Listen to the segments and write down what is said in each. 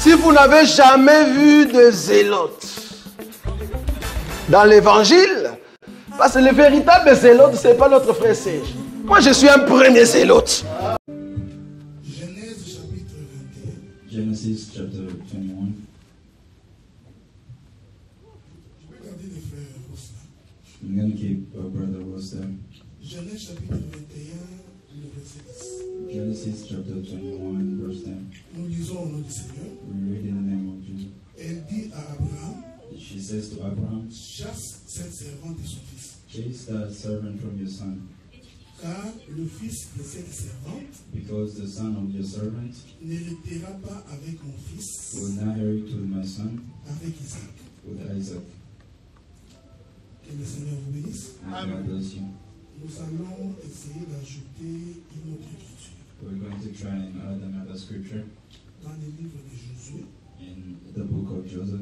Si vous n'avez jamais vu de zélotes dans l'évangile, parce que le véritable zélote, ce n'est pas notre frère Serge. Moi, je suis un premier zélote. Genèse chapitre 21. Genesis chapter 21. Je vais garder les frères Ross là. I'm going to keep our brother Ross there. Genèse chapitre 21, le verset 10. Genesis chapter 21, verse 10. Nous lisons au nom du Seigneur. We read in the name of Jesus. Elle dit à Abraham, She says to Abraham, chasse cette servante et son fils. chase that servant from your son, Car le fils de cette servante because the son of your servant n'héritera pas avec mon fils, will not inherit with my son, avec Isaac. with Isaac. Que le Seigneur vous bénisse. And God bless you. Nous allons essayer d'ajouter une autre écriture We're going to try and add another scripture dans le livre de Josué. in the book of Joseph.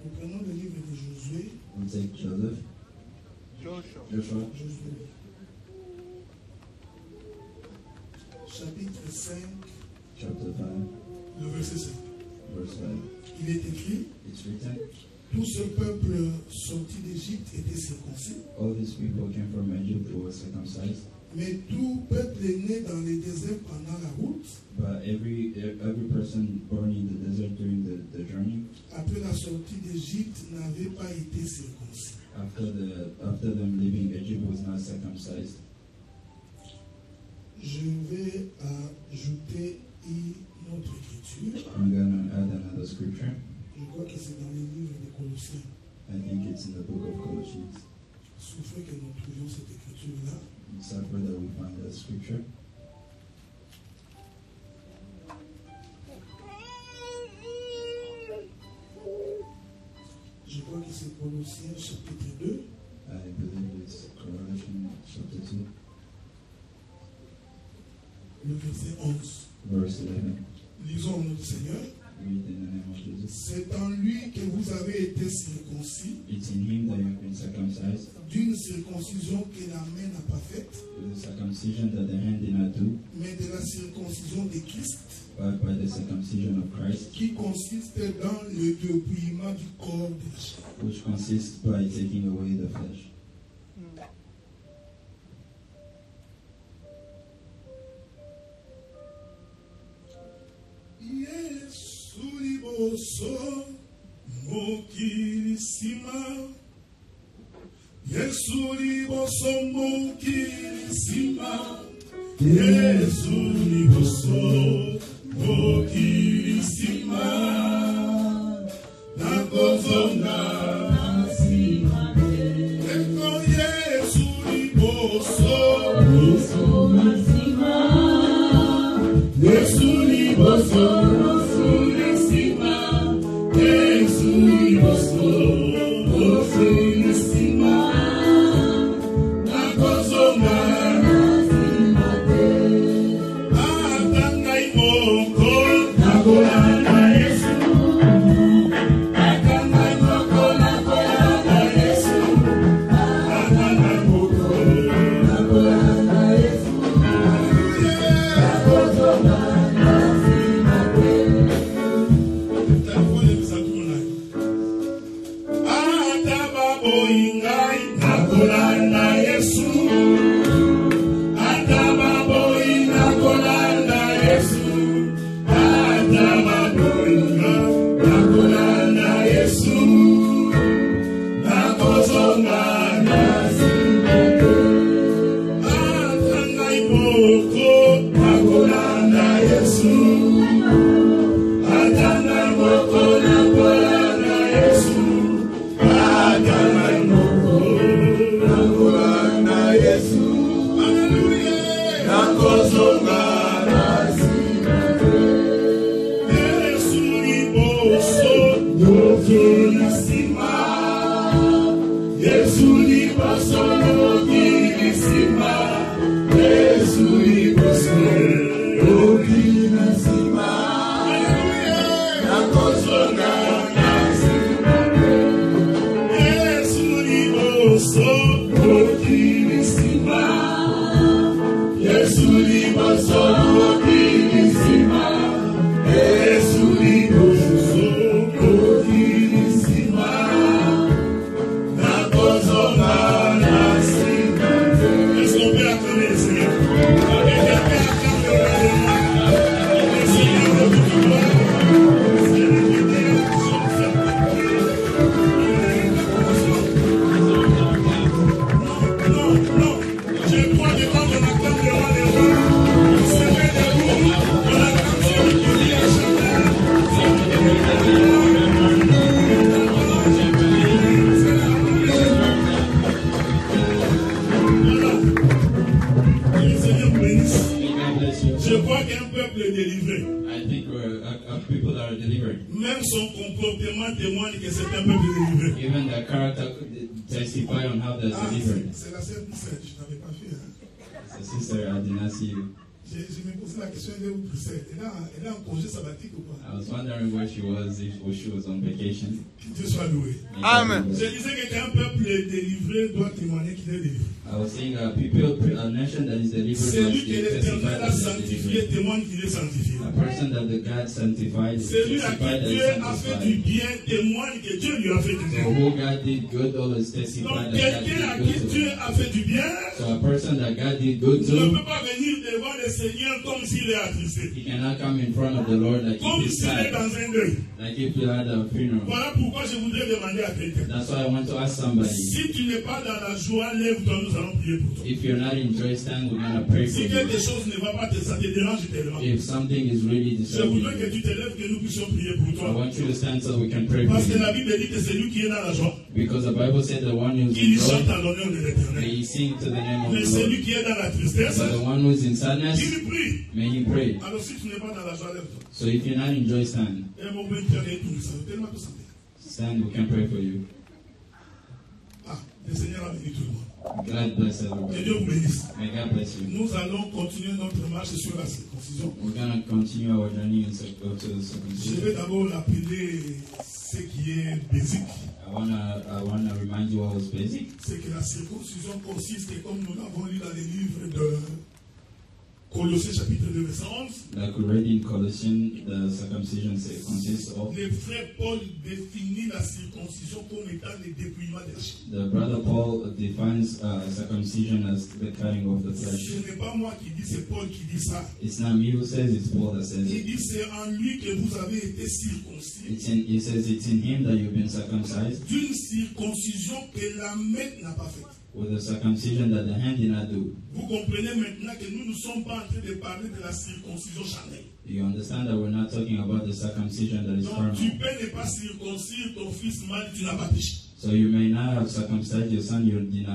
Nous prenons le livre de Josué. We'll take Joseph. Joshua. Josué. Chapitre 5, Chapter 5, le verset 5. verse 5. Il est écrit, It's written, tout ce peuple sorti d'Égypte était circoncis, all these people came from Egypt who were circumcised, mais tout peuple est né dans les déserts pendant la route, but every person born in the desert during the journey, après la sortie d'Égypte, n'avait pas été circoncis. after them leaving Egypt was not circumcised. Je vais ajouter une autre écriture. I'm going to add another scripture. Je crois que c'est dans les livres des Colossiens. I think it's in the book of Colossians. Souffrez que nous trouvions cette écriture-là. It's after that we find that scripture. Je crois que c'est Colossiens chapitre 2. I believe it's Colossians chapter 2, Le verset 11. verse 11. Lisons au nom du Seigneur. Read in the name of Jesus. C'est en lui que vous avez été circoncis, It's in him that you've been circumcised, d'une circoncision que la main n'a pas faite, with the circumcision that the hand did not do, mais de la circoncision de Christ, but by the circumcision of Christ, qui consiste dans le dépouillement du corps de la chair. which consists by taking away the flesh. Yesu liboso mokili sima, Yesu liboso mokili sima, Yesu liboso mokili sima, nakozonga nasima eko Yesu liboso nasima, Yesu liboso nasima, Yesu liboso nasima, nakozonga nasima te, atanga imoko nakolanda Yesu, atanga imoko nakolanda Yesu, atanga imoko nakolanda Yesu, nakozonga nasima te. Telefone bisatuna ataba boingai nakolanda Yesu, ataba boingai nakolanda Yesu, ataba boingai nakolanda Yesu, nakozonga nasima te, atanga imoko nakolanda Yesu, atanga imoko nakolanda Yesu, atanga imoko nakolanda Yesu, haleluya, nakozonga nasima. un peuple délivré. I think we're people that are delivered. Même son comportement témoigne que c'est un peuple délivré. Even their character could testify on how they're delivered. C'est la sœur Poussette, je n'avais pas vu. Hein. So sister, I did not see you. Je me posais la question, elle est où Poussette? Elle est en congé sabbatique ou pas? I was wondering where she was, if she was on vacation. Que Dieu soit loué. Amen. Je disais qu'un peuple délivré doit témoigner qu'il est délivré. I was saying a nation that is delivered Celui must que testify l'Éternel a that they're sanctifié delivered. témoigne qu'il est sanctifié. A person that the God sanctified Celui à testify qui that Dieu is a fait du sanctified. bien témoigne que Dieu lui a fait du So bien. who God did good always testify Donc that God quelqu'un à did qui good to Dieu him. a fait du bien So a person that God did good ne to, peut pas venir devant le Seigneur comme s'il est attristé. he cannot come in front of the Lord like Comme if he's s'il est sad, dans un deuil. like if he had a funeral. Voilà pourquoi je voudrais demander à quelqu'un. That's why I want to ask somebody, Si tu n'es pas dans la joie, lève-toi, nous allons prier pour toi. if you're not in joy, stand, we're going to pray for Si quelque you. chose ne va pas, ça te dérange tellement. If something is really Je disturbing voudrais que you, tu te lèves, que nous puissions prier pour I toi. want you to stand so we can pray for Parce que you. la Bible dit que c'est lui qui est dans la joie. Because the Bible said the one who's Il in chante joy, en l'honneur de l'Éternel. may he sing to the name of Mais the Lord. celui qui est dans la tristesse, But the one who's in sadness, il prie. may he pray. Alors si tu n'es pas dans la joie, lève-toi. So if you're not in joy, stand. Et mon père est tout ça. Tellement tout ça. Stand, we can pray for you. Ah, le Seigneur a béni tout le monde. God bless Que everybody. Dieu vous bénisse. May God bless you. Nous allons continuer notre marche sur la circoncision. We're going to continue our journey and go to the Je circumcision. vais d'abord appeler ce qui est basique. I wanna remind you what was basic. C'est que la circoncision consiste, comme nous l'avons lu dans les livres de Colossiens chapitre 2 verset 11, Like we read in Colossians, the circumcision consists of. le frère Paul définit la circoncision comme étant le dépouillement de la chair. The brother Paul defines circumcision as the cutting of the Ce flesh. n'est pas moi qui dis, c'est Paul qui dit ça. It's not me who says, it's Paul that says Il it. dit c'est en lui que vous avez été circoncis. He says it's in him that you've been circumcised D'une circoncision que la main n'a pas faite. with a circumcision that the hand did not do. Vous comprenez maintenant que nous ne sommes pas en train de parler de la circoncision charnelle. You understand that we're not talking about the circumcision that is Donc tu carnal. peux ne pas circoncire ton fils mal, tu n'as pas péché. So you may not have circumcised your son, you did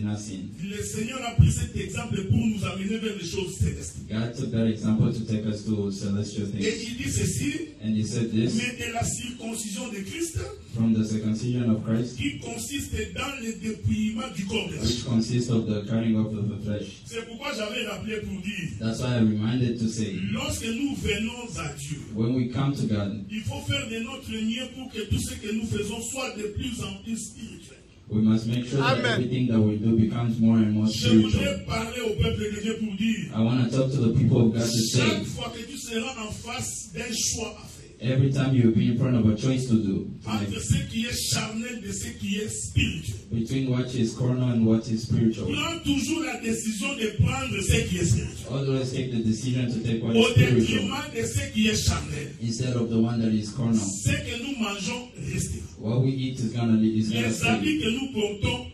not sin. Le Seigneur a pris cet exemple pour nous amener vers les choses célestes. God took that example to take us to celestial Et things. il dit ceci, And he said this, mais de la circoncision de Christ, from the circumcision of Christ, qui consiste dans le dépouillement du corps de la which chair. consists of the cutting off of the flesh. C'est pourquoi j'avais rappelé pour dire, That's why I reminded to say, lorsque nous venons à Dieu, when we come to God, il faut faire de notre mieux pour que tout ce que nous faisons soit de plus en plus spirituel. we must make sure that Amen. everything that we do becomes more and more Je spiritual. voudrais parler au peuple de Dieu pour dire, I want to talk to the people of God to say, chaque fois que tu seras en face d'un choix à faire, every time you'll be in front of a choice to do, to entre make, ce qui est charnel et ce qui est spirituel, between what is carnal and what is spiritual, prends toujours la décision de prendre ce qui est spirituel, always take the decision to take what au is spiritual détriment de ce qui est charnel. instead of the one that is carnal. Ce que nous mangeons restera. What we eat is gonna Les stay. habits que nous portons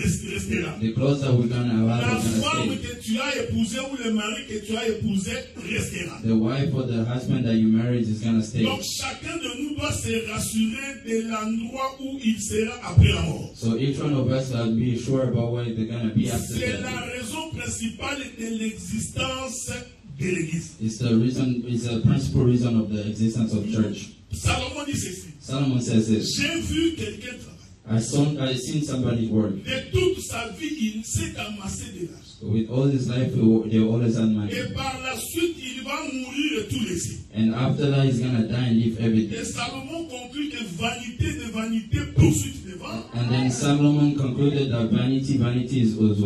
restera. The clothes that we're gonna have La are femme gonna stay. que tu as épousée ou le mari que tu as épousé restera. The wife or the husband that you married is gonna stay. Donc chacun de nous doit se rassurer de l'endroit où il sera après la mort. So each one of us will be sure about where they're gonna be after C'est la death. raison principale de l'existence de l'Église. It's the principal reason of the existence of church. Salomon dit ceci. Solomon says this. J'ai vu quelqu'un travailler. I seen somebody work. De toute sa vie, il s'est amassé de l'argent. With all his life, they always had money. Et par la suite, il va mourir et tout laisser. And after that, he's gonna die and leave Et everything. Salomon conclut que vanité de vanité, poursuite de vent. And then Solomon concluded that vanity is of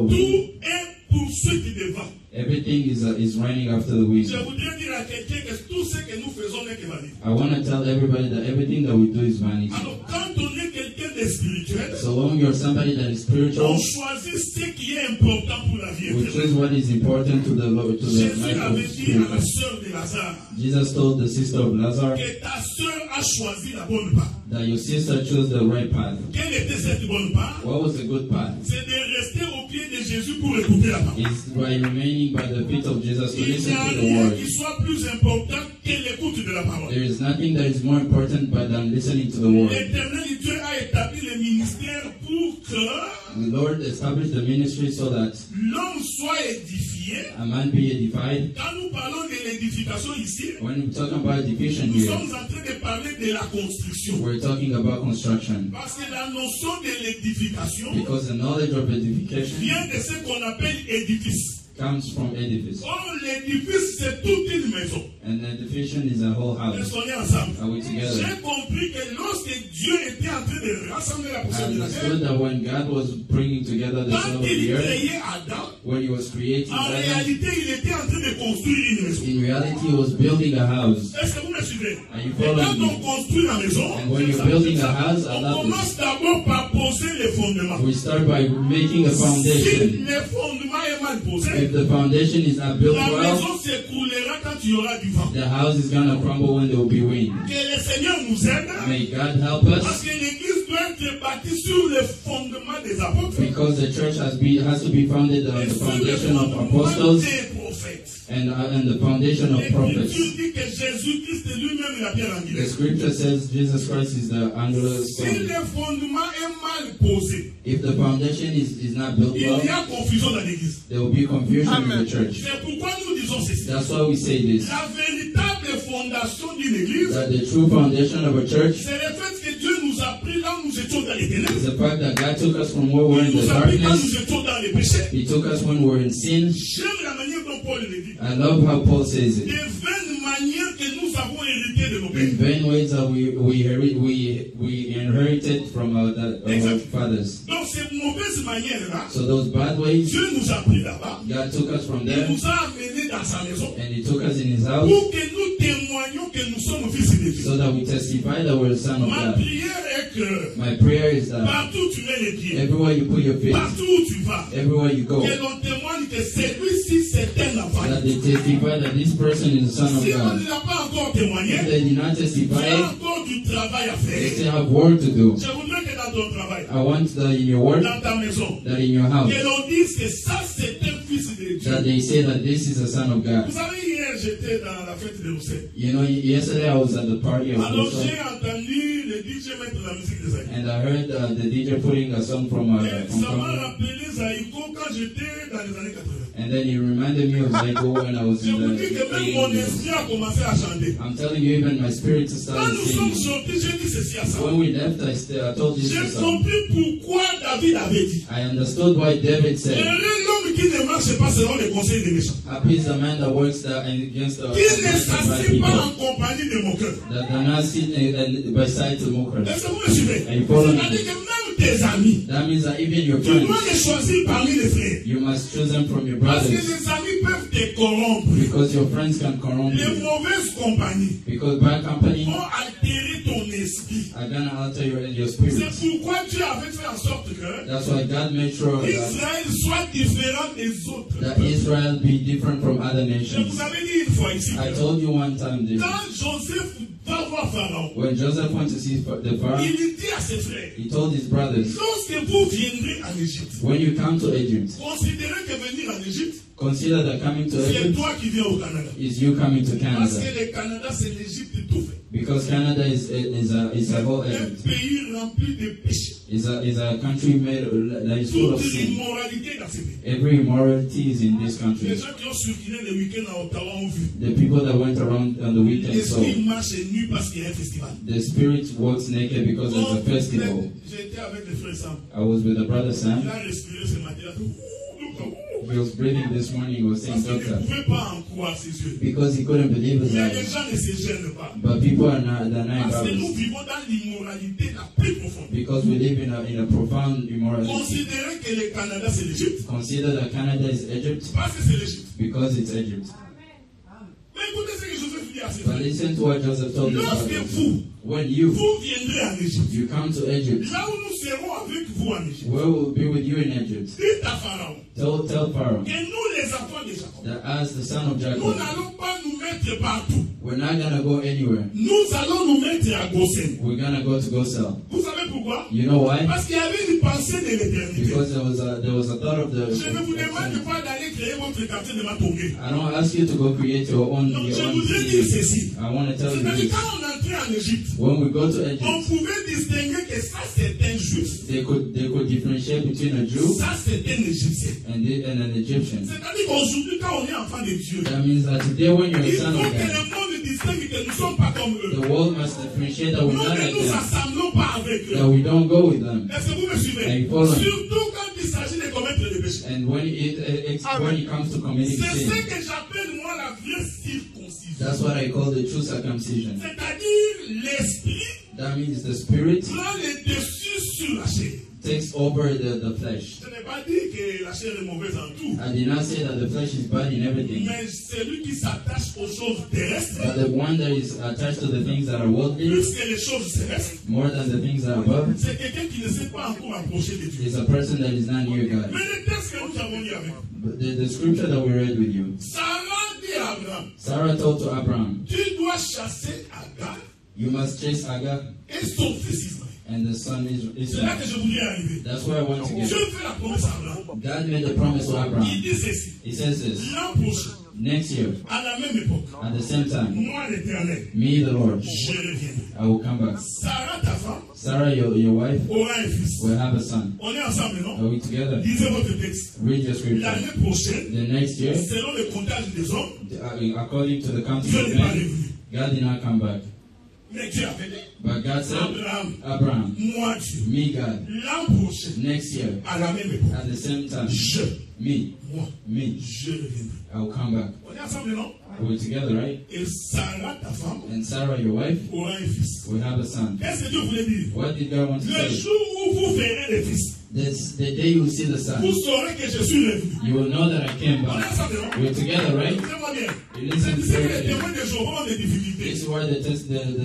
Tout est poursuite de vent. everything is running after the wind. Je voudrais dire à quelqu'un que tout ce que nous faisons n'est que vanité. I want to tell everybody that everything that we do is vanity. Alors, quand on est quelqu'un de spirituel, So long you're somebody that is spiritual, on choisit ce qui est important pour la vie we éternelle. choose what is important to the Lord, to the Jésus life avait of dit à la spiritual. sœur de Lazare Jesus told the sister of Lazarus que ta sœur a choisi la bonne part. that your sister chose the right path. Quelle était cette bonne part? What was the good path? C'est de rester au pied de Jésus pour écouter la parole. It's by remaining by the feet of Jesus to Il n'y listen a to the rien word. qui soit plus important que l'écoute de la parole. There is nothing that is more important than listening to the word. L'Éternel Dieu a établi le ministère pour que The Lord established the ministry so that l'homme soit édifié édifié, a man be edified. quand nous parlons de l'édification ici, When we're talking about edification nous here, sommes en train de parler de la construction. we're talking about construction. Parce que la notion de l'édification Because the knowledge of edification vient de ce qu'on appelle édifice. comes from edifice. Or, l'édifice, c'est toute une maison. And edification is a whole Est-ce house. qu'on est ensemble? Are we together? J'ai compris que lorsque Dieu était en train de rassembler la I poussière de la understood terre, that when God was bringing together the soul quand of the il earth, créait Adam, when he was creating en Adam, réalité, il était en train de construire une maison. in reality he was building a house. Est-ce que vous me suivez? Are you Et quand following on me? construit la maison, And when you're building a house, I on love commence this. d'abord par poser les fondements. We start by making a Si foundation. le fondement est mal posé, If the foundation is not built la well, maison s'écroulera quand il y aura du vent. the house is gonna crumble when there will be wind. Que le Seigneur nous aide, May God help parce us, que l'Église doit être bâtie sur le fondement des apôtres because the church has to be founded on et the sur le foundation of fondement apostles des prophètes. and the foundation of prophets. L'Écriture dit que Jésus-Christ est lui-même la pierre The angulaire. scripture says Jesus Christ is the angular Si stone. le fondement est mal posé, If the foundation is not built il well, y a confusion dans l'Église. there will be confusion in the church. C'est pourquoi nous disons ceci. That's why we say this, La véritable fondation d'une Église, that the true foundation of a church c'est le fait que Dieu nous a pris là où nous étions dans les ténèbres. is the fact that God took us from where we were Il in the nous a pris quand darkness. nous étions dans les péchés. He took us when we were in sin. J'aime la manière dont Paul le dit. I love how Paul says Des it. vaines manières que nous avons héritées de nos In pères. vain ways that we inherited from our fathers. Donc ces mauvaises manières-là, So those bad ways, Dieu nous a pris là-bas. God took us from Il there nous a amenés dans sa maison and He took us in His house pour que nous témoignions que nous sommes fils de Dieu. so that we testify that we're the Son of Ma God. prière est que My prayer is that partout où tu mets les pieds, everywhere you put your feet, partout où tu vas, everywhere you go, que l'on témoigne que celui-ci c'est un enfant. that they testify that this person is the Son of Si on God. ne l'a pas encore témoigné, If they did not tu as testify, encore du travail à they faire. still have work to do. Je voudrais que dans ton travail, I want that in your work, dans ta maison, that in your house, que l'on dise que ça c'est un fils de that Dieu. they say that this is the Son of God. Vous savez, hier j'étais dans la fête de Roussel. You know, yesterday I was at the party of Alors Rosa, j'ai entendu le DJ mettre la musique des amis. and I heard the DJ putting a song from Et ça m'a Concord. rappelé Zaïko quand j'étais dans les années 80. And then he reminded me of Zaiko when I was Je in vous the dis que même mon 80s. esprit a commencé à chanter. I'm telling you, even my spirit Quand started nous sommes singing. sortis, j'ai dit ceci à ça. When we left, I told you J'ai this song. compris pourquoi David avait dit. I understood why David said, Heureux l'homme qui ne marche pas selon les conseils des méchants. happy is the man that works against the Qui ne against the bad s'assied pas en people, compagnie de mon cœur. that do not sit beside the mockers. Est-ce que vous me suivez? Are you following me? C'est-à-dire que même tes amis, That means that even your tu dois friends, les choisir parmi les frères. you must choose them from your Parce que brothers, les amis peuvent te corrompre. because your friends can corrupt Les you. mauvaises compagnies Because bad company vont altérer ton esprit. are gonna alter your spirit. C'est pourquoi Dieu avait fait en sorte que That's why God made sure that, Israël soit différent des autres. that Israel be different from other Je nations. vous avais dit une fois ici I que told you one time this. quand Joseph va voir Pharaon, When Joseph went to see the Pharaoh, il dit à ses frères, he told his brothers, lorsque vous viendrez en Égypte, when you come to Egypt, considérez que venir en Égypte, consider that coming to c'est Egypt toi qui viens au Canada. is you coming to Parce Canada. que le Canada, c'est l'Égypte tout fait. Because Canada is a whole Un pays rempli de péchés. is a country made that is full Toute of sin. l'immoralité dans ce pays. Every immorality is in this Les country. gens qui ont circulé le week-end à Ottawa ont vu. The people that went around on the weekend saw L'esprit marche nu parce qu'il y a un festival. the spirit walks naked because there's a festival. J'étais avec le frère Sam. I was with the brother Il Sam. a respiré ce matin. He was breathing this morning. He was saying, Parce qu'il ne doctor, pouvait pas en croire ses yeux. because he couldn't believe his Mais les eyes. gens ne se gênent pas. But people are not, they're not Parce que nous embarrassed vivons dans l'immoralité la plus profonde. because we live in a profound immorality. Considérez que le Canada c'est l'Égypte. Consider that Canada is Egypt Parce que c'est l'Égypte. because it's Egypt. Mais écoutez ce que Joseph dit à ses But frères. listen to what Joseph told his Lorsque brothers. vous When you viendrez en Égypte, come to Egypt, là où nous serons avec vous en Égypte, where will be with you in Egypt? dites à Pharaon Tell Pharaoh que nous les enfants de Jacob, that as the son of nous Jacob, n'allons pas nous mettre partout. we're not gonna go anywhere. Nous allons nous mettre à Goshen. We're gonna go to Gosel. Vous savez pourquoi? You know why? Parce qu'il y avait une pensée de l'éternité. Because there was a thought of Je ne vous the demande pas d'aller créer votre quartier de Matongé. I don't ask you to go create your own Donc, je voudrais dire city. ceci. I want to tell you C'est-à-dire, this. quand on entrait en Égypte, When we go to on Egypt, pouvait distinguer que ça, c'est un Juif. they could differentiate between a Jew Ça, c'est un Égyptien. and an Egyptian. C'est-à-dire qu'aujourd'hui, quand on est enfant de Dieu, That means that today when you're a il son faut of que God, le monde distingue que nous ne sommes pas comme eux. the world must differentiate that we're Nous not ne like nous them, assemblons pas avec eux. that we don't go with them. Est-ce que vous me suivez? I follow. Surtout quand il s'agit de commettre des péchés. And when it comes to committing C'est ce sin, que j'appelle moi la vraie circoncision. that's what I call the true circumcision. C'est-à-dire l'esprit That means the spirit prend le dessus sur la chair. takes over the flesh. Je n'ai pas dit que la chair est mauvaise en tout. I did not say that the flesh is bad in everything, Mais celui qui s'attache aux choses terrestres, but the one that is attached to the things that are worldly plus que les choses célestes, more than the things that are above c'est quelqu'un qui ne s'est pas encore approché de Dieu. is a person that is not near God. Mais le texte que nous avons lu avec But the scripture that we read with you, Sarah dit à Abraham, Sarah told to Abraham, tu dois chasser Agar you must chase Agar et son fils Ismaël. and the son C'est là Ishmael. que je voulais arriver. That's where I want to Dieu get. fait la promesse à Abraham. God made a promise to Il Abraham. dit ceci. He says this, L'an prochain, next year, à la même époque, at the same time, moi l'Éternel, me, the Lord, je reviendrai. I will come back. Sarah, ta femme, Sarah, your wife, aura un fils. will have a son. On est ensemble, non? Are we together? Lisez votre texte. Read your scripture. L'année prochaine, The next year, selon le comptage des hommes, according to the counting Dieu of n'est pas men, revenu. God did not come back. Mais Dieu avait dit, But God said, Abraham, Abraham, moi Dieu, me, God, l'an prochain, next year, à la même époque, at the same time, je, me, je reviendrai. I will come back. On est ensemble, non? We're together, right? Et Sarah, ta femme, And Sarah, your wife, aura un fils. will have a son. Qu'est-ce que Dieu voulait dire? What did God want to Le say? jour où vous verrez le fils, That's the day you will see the son. vous saurez que je suis revenu. You will know that I came On est back. ensemble, non? We're together, right? Écoutez-moi bien. You C'est listen ici que les carefully. témoins de Jéhovah ont des difficultés. This is where the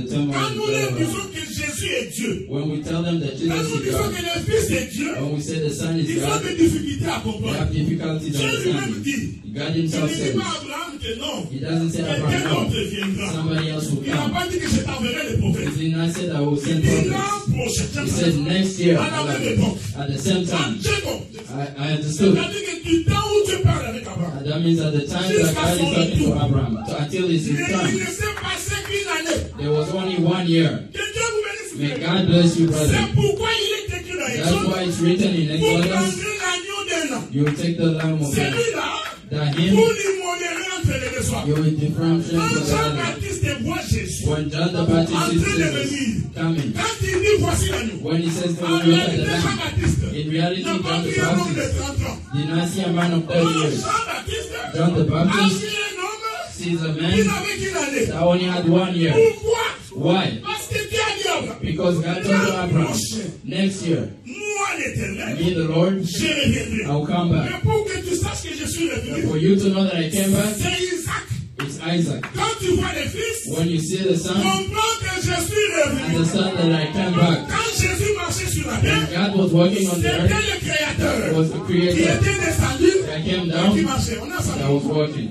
term Quand nous leur was, disons que Jésus est Dieu, when we tell them that quand Jesus nous is disons God, que le Fils est Dieu, when we say the Son is ils ont God, des difficultés à they comprendre. have difficulty Dieu lui-même understanding. dit, God il himself ne dit says, pas à Abraham que non, he doesn't say quelqu'un Abraham, d'autre no, viendra. somebody else will Il n'a come. pas dit que je t'enverrai les He prophètes. did not say that I will Il send dit prophets. l'an prochain. He said next year, À la même époque. at the same time. Jacob. I understood. C'est-à-dire que du temps où Dieu parle avec Abraham, That means at the time that God is talking to Abraham, until his il ne return, s'est passé qu'une année. there was only 1 year. Que Dieu vous bénisse. May God bless you, brother. C'est pourquoi il est écrit dans That's Exode. why it's written in Vous Exodus, prendrez l'agneau d'un an. you will take the lamb of God, Celui-là, that vous him, l'immolerez entre les deux soirs. you will differentiate Quand from the other. Jean-Baptiste voit Jésus When John the Baptist en sees train de Jesus venir, coming, quand il dit voici l'agneau, when he says, en "Go look at the réalité lamb," Jean-Baptiste in reality, n'a pas John the vu un homme de Baptist 30 ans. did not see a man of Oh, 30 years. Jean-Baptiste John the a Baptist vu un homme sees a qui man n'avait qu'une année. that only had 1 year. Pourquoi? Why? Parce que Dieu a dit à Abraham, Because God told Abraham, next year, moi l'Éternel, me, the Lord, je reviendrai. I will come back. Mais pour que tu saches que je suis And revenu, for you to know that I came back, c'est Isaac. it's Isaac. Quand tu vois les fils, When you see the son, comprends que je suis revenu. understand that I came back. Quand Jésus marchait sur la When terre, God was working on the c'était earth, le Créateur was the qui creator était descendu that came et qui down, marchait. On a ça. that was working.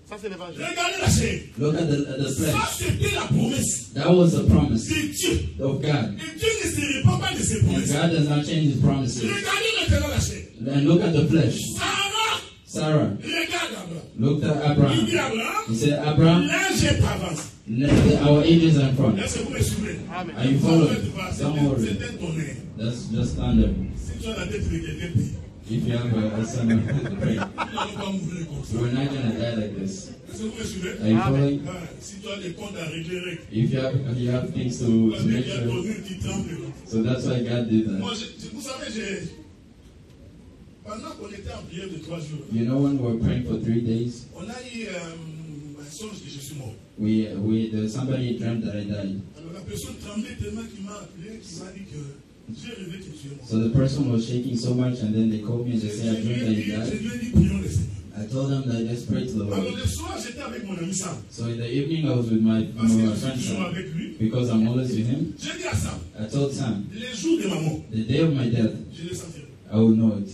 Ça, c'est l'évangile. Regardez la chair. Look at the Ça, flesh. c'était la promesse That was the promise de Dieu. of God. Et Dieu ne se répand pas de ses And promesses. God does not change his promises. Regardez maintenant la chair. And look at the flesh. Sarah, Sarah regarde Abraham. looked at Il dit Abraham. Abraham, He said, Abraham, l'âge est avance. our age is in front. Est-ce que vous me suivez? Are you following? Don't worry. C'est un tonnerre. That's just thunder. Si tu as la tête de quelqu'un, prie. If you have a son of pray. Nous n'allons pas mourir comme ça. We're not going to die like this. Est-ce que vous me suivez? Are you following? Ah, si tu as des comptes à régler, règle. If you have things to Parce que make tu as sure. ton mur qui tremble. So that's why God did Moi, that. vous savez, pendant qu'on était en prière de 3 jours, You know, when we were praying for 3 days, on a eu un songe que je suis mort. somebody dreamt that I died. Alors la personne tremblait tellement qu'il m'a appelé, qu'il m'a dit que j'ai rêvé que tu es mort. So the person was shaking so much, and then they called me and they said, I dreamed that you Je died. lui ai dit, prions le Seigneur. I told them that I just prayed to the Alors Lord. le soir, j'étais avec mon ami Sam. So in the evening, I was with my Parce que je friend suis toujours Sam, avec lui. because I'm always with him. J'ai dit à Sam, I told Sam, les jours de ma mort, the day of my death, je les sentirai. I will know it.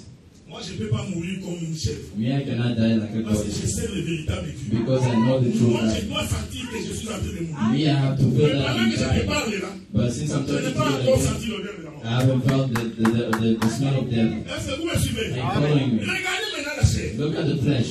Moi, Moi, je ne peux pas mourir comme une chèvre. Me, I cannot die like a Parce que goat je sais le véritable Dieu. because I know the true Moi, je God. dois sentir que je suis en train de mourir. Me, I have to feel Mais that pendant I'm que je te dying. parle là, But since I'm je n'ai talking to pas you encore like senti l'odeur de la mort. I haven't felt the smell of death. Est-ce que vous me suivez? Are you following me? Regardez maintenant la chair. Look at the flesh.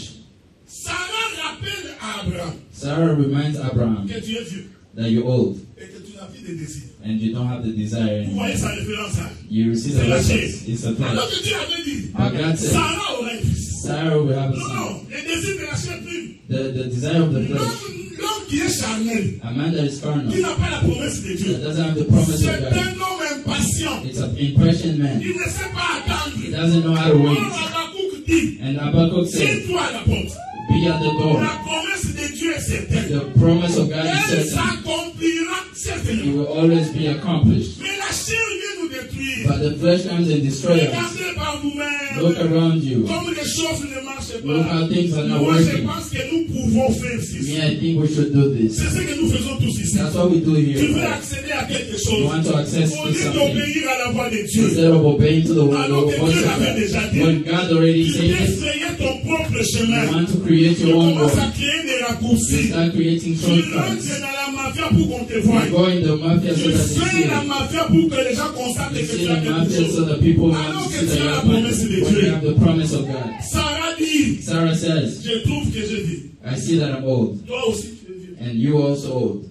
Sarah rappelle à Abraham Sarah reminds Abraham que tu es vieux that you're old et que tu n'as plus de désir. and you don't have the desire Vous anymore. voyez sa référence là? You see the C'est la chair. reference. It's a Alors flesh. que Dieu avait dit, But God said Sarah aura un fils. Sarah will have a Non, son. non, le désir de la chair prime. The desire of the flesh. L'homme qui est charnel, A man that is carnal, qui n'a pas la promesse de that Dieu, doesn't have the promise c'est of God. un homme impatient. It's an impatient man. Il ne sait pas attendre. He doesn't know how to Or, wait. Habakkuk dit, And Habakkuk said, tiens-toi à la porte. be at the door. La promesse de Dieu est certaine. The promise of God is Elle certain. s'accomplira It certainement. will always be accomplished. Mais la chair vient nous détruire. But the flesh comes and destroys us. Regardez par vous-même. Look around you. Comme les choses ne marchent Look pas. how things are not Moi, je working. pense que nous pouvons faire ceci. Me, I think we should do this. C'est ce que nous faisons tous ici. That's what we do Tu here. veux Right? accéder à quelque You chose. want to access Au to lieu something. d'obéir à la voix de Dieu. Instead of obeying to the Alors que voice Dieu of l'avait déjà God. dit. When God already Tu said it, t'essayais ton propre you chemin. want to create Tu your own commences à way. créer des You raccourcis. start creating Tu rentres shortcuts. dans la mafia pour qu'on te voie. You go in the mafia so Tu that they see fais la it. mafia pour que les gens constatent You que see tu as the quelque mafia so chose. that people want Alors to que see that tu you as la have money. promesse de When you Dieu. have the promise of God. Sarah dit, Sarah says, je trouve que je vis. I see that I'm old. Toi aussi tu es vieux. And you also old.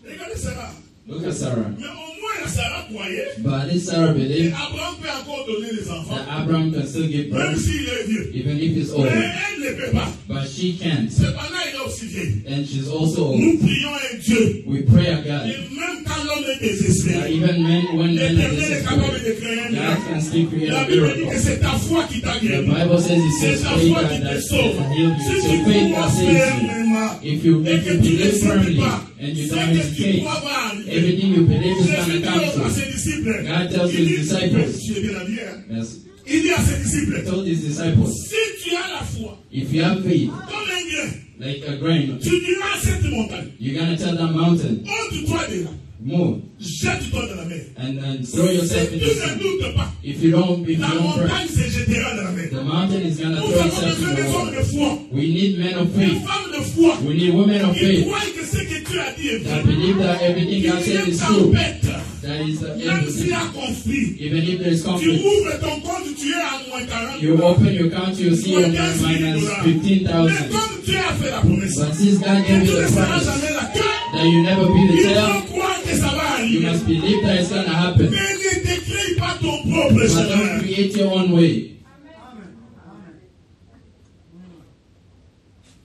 Regardez Sarah. Look at Sarah. Mais au moins la Sarah croyait But at least Sarah que believed Abraham peut encore donner les enfants. that Abraham can still give Même birth s'il est vieux. even if he's Mais old. elle ne peut pas. But she can't. Cependant, il est aussi vieille. And she's also old. Nous prions un Dieu. We pray à God. Et même quand l'homme est That désespéré, even when men are l'Éternel est capable desperate, de créer un God miracle. can still create La a Bible dit que miracle. c'est ta foi qui t'a The guéri. Bible says it's C'est your ta faith foi qui te that sauve. healed you. Si It's tu your faith crois that saves you. fermement If you et que tu ne believe sais firmly pas, and you ce don't que tu hesitate, crois va arriver. everything you believe is going Jésus to dit come à true. ses disciples, God tells il his dit, disciples, tu es bien habillé, hein? yes, Il dit à ses disciples, he told his disciples, si tu as la foi, if you have faith, comme un grain, like a grain, tu diras à cette montagne, you're going to tell that mountain, ôte-toi de là, move, jette-toi dans la mer. and throw yourself Si into tu the ne sea. doutes pas, If you don't pray, la montagne se jettera dans la mer. the mountain is going to Nous throw avons itself besoin in des the hommes de water. foi, We need men of des faith. femmes de foi, We need women of qui faith croient que ce que tu as dit est that vrai. believe that everything God Il y said a is une true. tempête, That is the même end. s'il y a conflit. Even if there is Tu conflict, ouvres ton compte, tu es à moins 40. you open your account, you see on minus Mais 15,000. comme Dieu a fait la promesse, But since God que gave tu you ne the seras promise jamais la queue, that you never be the il tail, faut croire que ça va you arriver. must believe that it's going to happen. Mais ne décris pas ton propre But chemin. don't create your own way.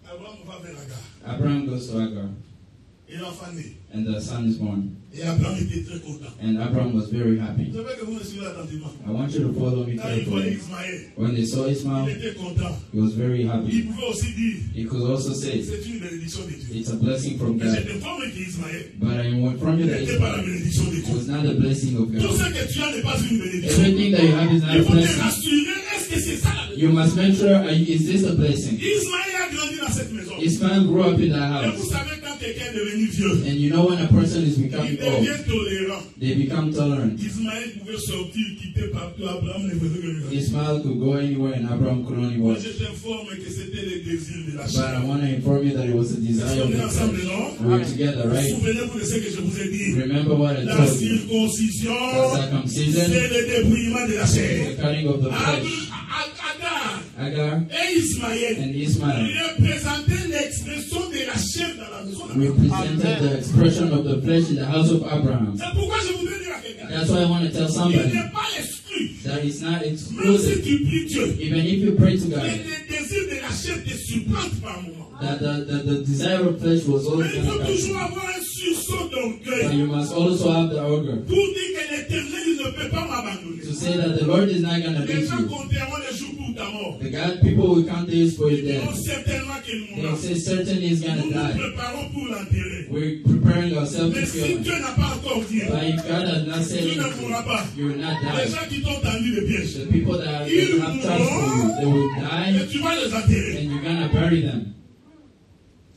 Abraham va vers la gare. Abraham goes to Agar, Et l'enfant naît. and the son is born. Et Abraham était très content. And Abraham was very happy. Je veux que vous me suivez attentivement. I want you to follow me Quand il voyait carefully. Ismaël, When they saw il Ismail, était content. he was very Il happy. pouvait aussi dire, He could also say, c'est une bénédiction de Dieu. it's a blessing from Mais je God. t'informe qu'Ismaël But I went from you that n'était pas la Ismail bénédiction de Dieu. was not a blessing of Tout God. ce que tu as n'est pas une bénédiction. Everything that you have is not Il a faut te blessing. rassurer, est-ce que c'est ça la bénédiction? You must make sure, is this a blessing? Ismaël a grandi dans cette maison. Ismail grew up in that Et vous house. savez quand quelqu'un est devenu vieux, And you know when a person is il becoming old, devient tolérant. they become tolerant. Ismaël pouvait sortir, quitter partout, Abraham ne faisait que regarder. Ismail could go anywhere and Abraham could only Moi watch. je t'informe que c'était le désir de la But chair. I want to inform you that it was a desire of On est the ensemble, flesh. non? We're together, right? Souvenez-vous de ce que je vous ai dit. Remember what I La told you. circoncision, The circumcision, c'est le débrouillement de la the chair. cutting of the flesh. Agar Agar et Ismaël and Ismail représentaient l'expression de la chair dans la maison d'Abraham. represented the expression of the flesh in the house of Abraham. C'est pourquoi je voudrais dire à quelqu'un. That's why I want to tell Il somebody n'est pas exclu. that it's not Même si exclusive. tu pries Dieu, Even if you pray to et God, le désir de la chair te supplante par moment. that the desire of flesh was Mais always il going faut to toujours come. avoir un sursaut But d'orgueil you must also have the order pour dire que l'Éternel ne peut pas m'abandonner. to say that the Lord is not going to Les leave gens you. compteront les jours pour ta mort. The God people will count days for your Ils diront death. certainement qu'il They'll mourra. say certainly he's going Nous to nous die. préparons pour l'enterrer. We're preparing ourselves Mais to si kill him. Dieu n'a pas encore dit, But if God has not said tu ne mourras anything, pas. you will not Les die. gens qui t'ont tendu le piège, The people that have charge for you, they will die et tu vas les enterrer. and you're going to bury them.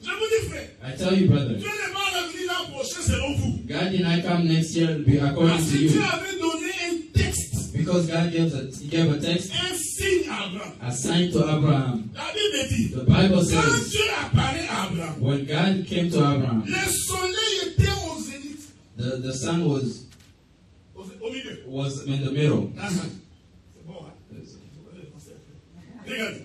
Je vous dis, frère, I tell you, brother, Dieu n'est pas revenu l'an prochain selon vous. God did not come next year Parce according to que Dieu you. avait donné un texte. Because God gave a text, un signe à Abraham. a sign to Abraham. La Bible dit, The Bible quand says, Dieu apparaît à Abraham, when God came to Abraham, le soleil était au zénith, the sun was au milieu. in the middle. C'est bon, hein? Regarde.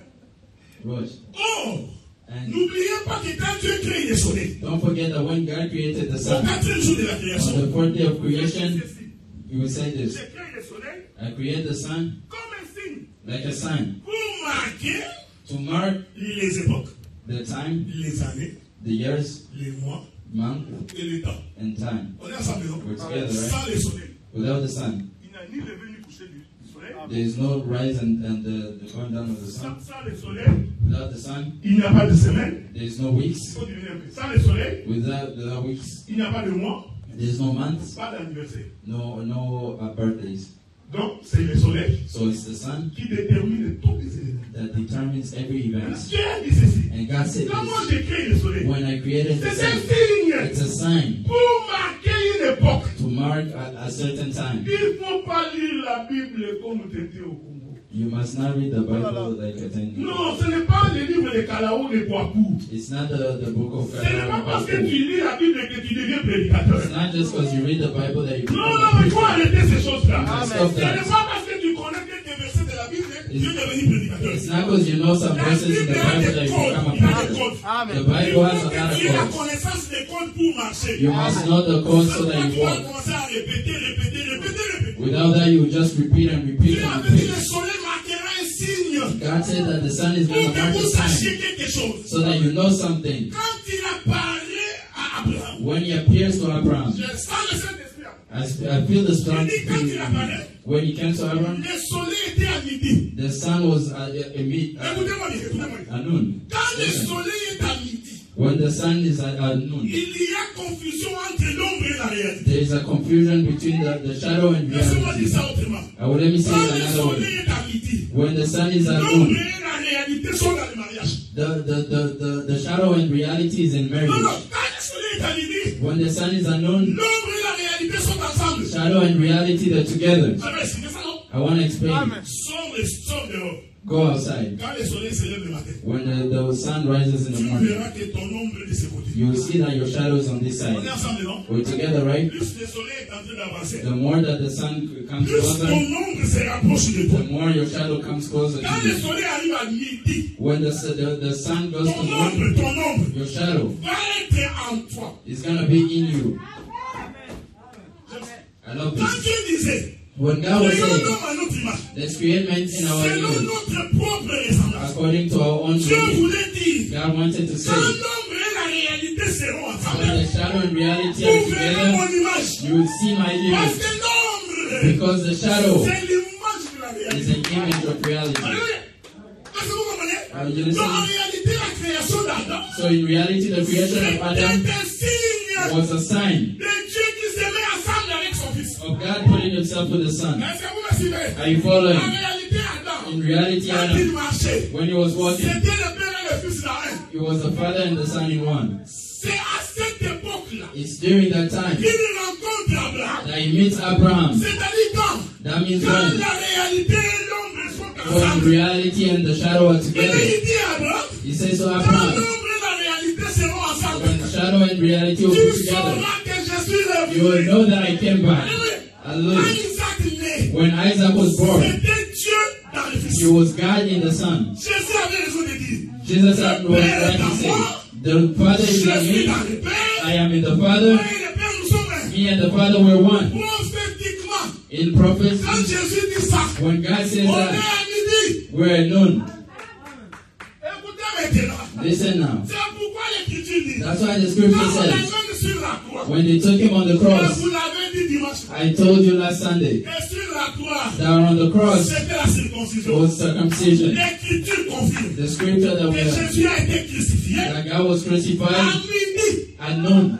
Watch. Oh! And N'oubliez pas que quand Dieu crée le soleil, don't forget that when God created the au sun, quatrième jour de la on création, the fourth day of creation, ceci. he will say this: J'ai créé le soleil I create the sun comme un signe like a sign pour marquer to mark les époques, the time, les années, the years, les mois month, et le temps. and time. On est ensemble, non? We're together, right? Sans le soleil, Without the sun, il n'a ni levé ni couché du soleil. there is no rise and the going down of the sun. Sans le soleil, Without the sun, il n'y a pas de semaine. there is no Il weeks. faut diminuer un peu. Sans le soleil, Without weeks, il n'y a pas de mois, there is no months, pas d'anniversaire. no birthdays. Donc, c'est le soleil So it's the sun qui détermine tous les éléments. that determines every event. Dieu a dit ceci. And God said Quand moi this: j'ai créé le soleil, when I created the c'est un sun, signe it's a sign pour marquer une époque. to mark a certain time. Il ne faut pas lire la Bible comme t'étais au Congo. You must not read the Bible like a 10. Non, ce n'est pas le livre de Kalao de Kouakou. It's not the book of Ce n'est pas parce que God. tu lis la Bible que tu deviens prédicateur. It's not just because you read the Bible that you Non, become non, a il faut preacher. arrêter ces choses-là. Stop Ce n'est that. pas parce que tu connais quelques versets de la Bible que tu es devenu prédicateur. It's not because you know some La verses in Bible the a Bible des that you codes. become a Il a des preacher. codes. The Il Bible faut has a que lot tu of aies la codes. connaissance des codes pour marcher. You must know the codes so that Tu you vas walk. commencer à répéter. Without that, you just repeat and repeat Dieu a and dit le repeat. soleil marquera un signe God said that the sun is pour going to que mark vous a sachiez sign quelque chose. so that you know something. Quand il apparaît à Abraham, When he appears to Abraham, je sens le Saint-Esprit. I feel the strong Il dit quand il apparaît, when he came to Abraham, le soleil était à midi. the sun was Écoutez-moi bien, écoutez-moi bien. at noon. Quand le soleil est à midi, When the sun is at noon, il y a confusion entre l'ombre et la réalité. there is a confusion between the shadow and Laissez-moi dire reality. ça autrement. Let me say Quand it le another way. soleil est à midi, When the sun is at l'ombre noon, et la réalité sont dans le mariage. the shadow and reality is in Non, non, marriage. quand le soleil est à midi, When the sun is at noon, l'ombre et la réalité sont ensemble. shadow and reality they're together. Ça va expliquer ça, non? I want to explain. Sors dehors. Go outside. Quand le soleil se lève le matin, When the sun rises in the tu morning, verras que ton ombre est de ce côté. you will see that your shadow is on this On est side. ensemble, non? We're together, right? Plus le soleil est en train d'avancer, The more that the sun comes plus ton closer, ombre se rapproche de toi. the more your shadow comes closer Quand to le you. soleil arrive à midi, When the sun goes to ton noon, ombre your shadow va être en toi. is going to be in you. I love Quand this. Dieu disait, When God was créons saying, l'homme à notre image, let's create man in our selon image, notre propre ressemblance. according to our own Dieu image, voulait dire, God wanted to say, quand l'ombre et la réalité seront when ensemble, the shadow and reality are vous verrez mon together, image. you will see my Parce image. que l'ombre, Because the shadow c'est l'image de la is réalité. an image of reality. Alléluia. Est-ce que vous comprenez? You listen? Donc en réalité, la création d'Adam, So in reality, the creation of c'était Adam un signe was a sign de Dieu qui se met ensemble avec son fils. of God putting himself with the Son. Est-ce que vous me suivez? Are you following? En réalité, Adam, In reality, quand il Adam, marchait, when he was walking, c'était le père et le fils dans un. he was the Father and the Son in one. C'est à cette époque-là It's during that time qu'il rencontre Abraham. that he meets Abraham. C'est-à-dire quand That means quand when, la réalité et l'ombre sont when ensemble. reality and the shadow are Et together. il dit à Abraham, He says to quand Abraham, l'ombre et la réalité seront ensemble, when shadow and reality will be tu together, sauras que je suis you will revenu. know that I came back. Quand Hallelujah. Isaac naît, When Isaac was born, c'était Dieu dans le fils. he was God in the Son. Jésus avait raison de dire, Jesus had was right to say, the Father je is in suis dans me, le Père, I am in the moi Father, et le Père nous sommes un. me and the Father were one. Prophétiquement, In quand prophecy, Jésus dit ça, when God says on est that, à midi. we're at noon. Écoutez maintenant. Listen now. C'est pourquoi l'Écriture dit, That's why the quand scripture on says, l'amène sur la croix, when they took him on the et cross, vous l'avez dit dimanche, I told you last Sunday, et sur la croix, that on the cross c'était la circoncision. was circumcision. L'Écriture confirme The scripture that que we have, Jésus a été crucifié that God was à crucified midi. at noon.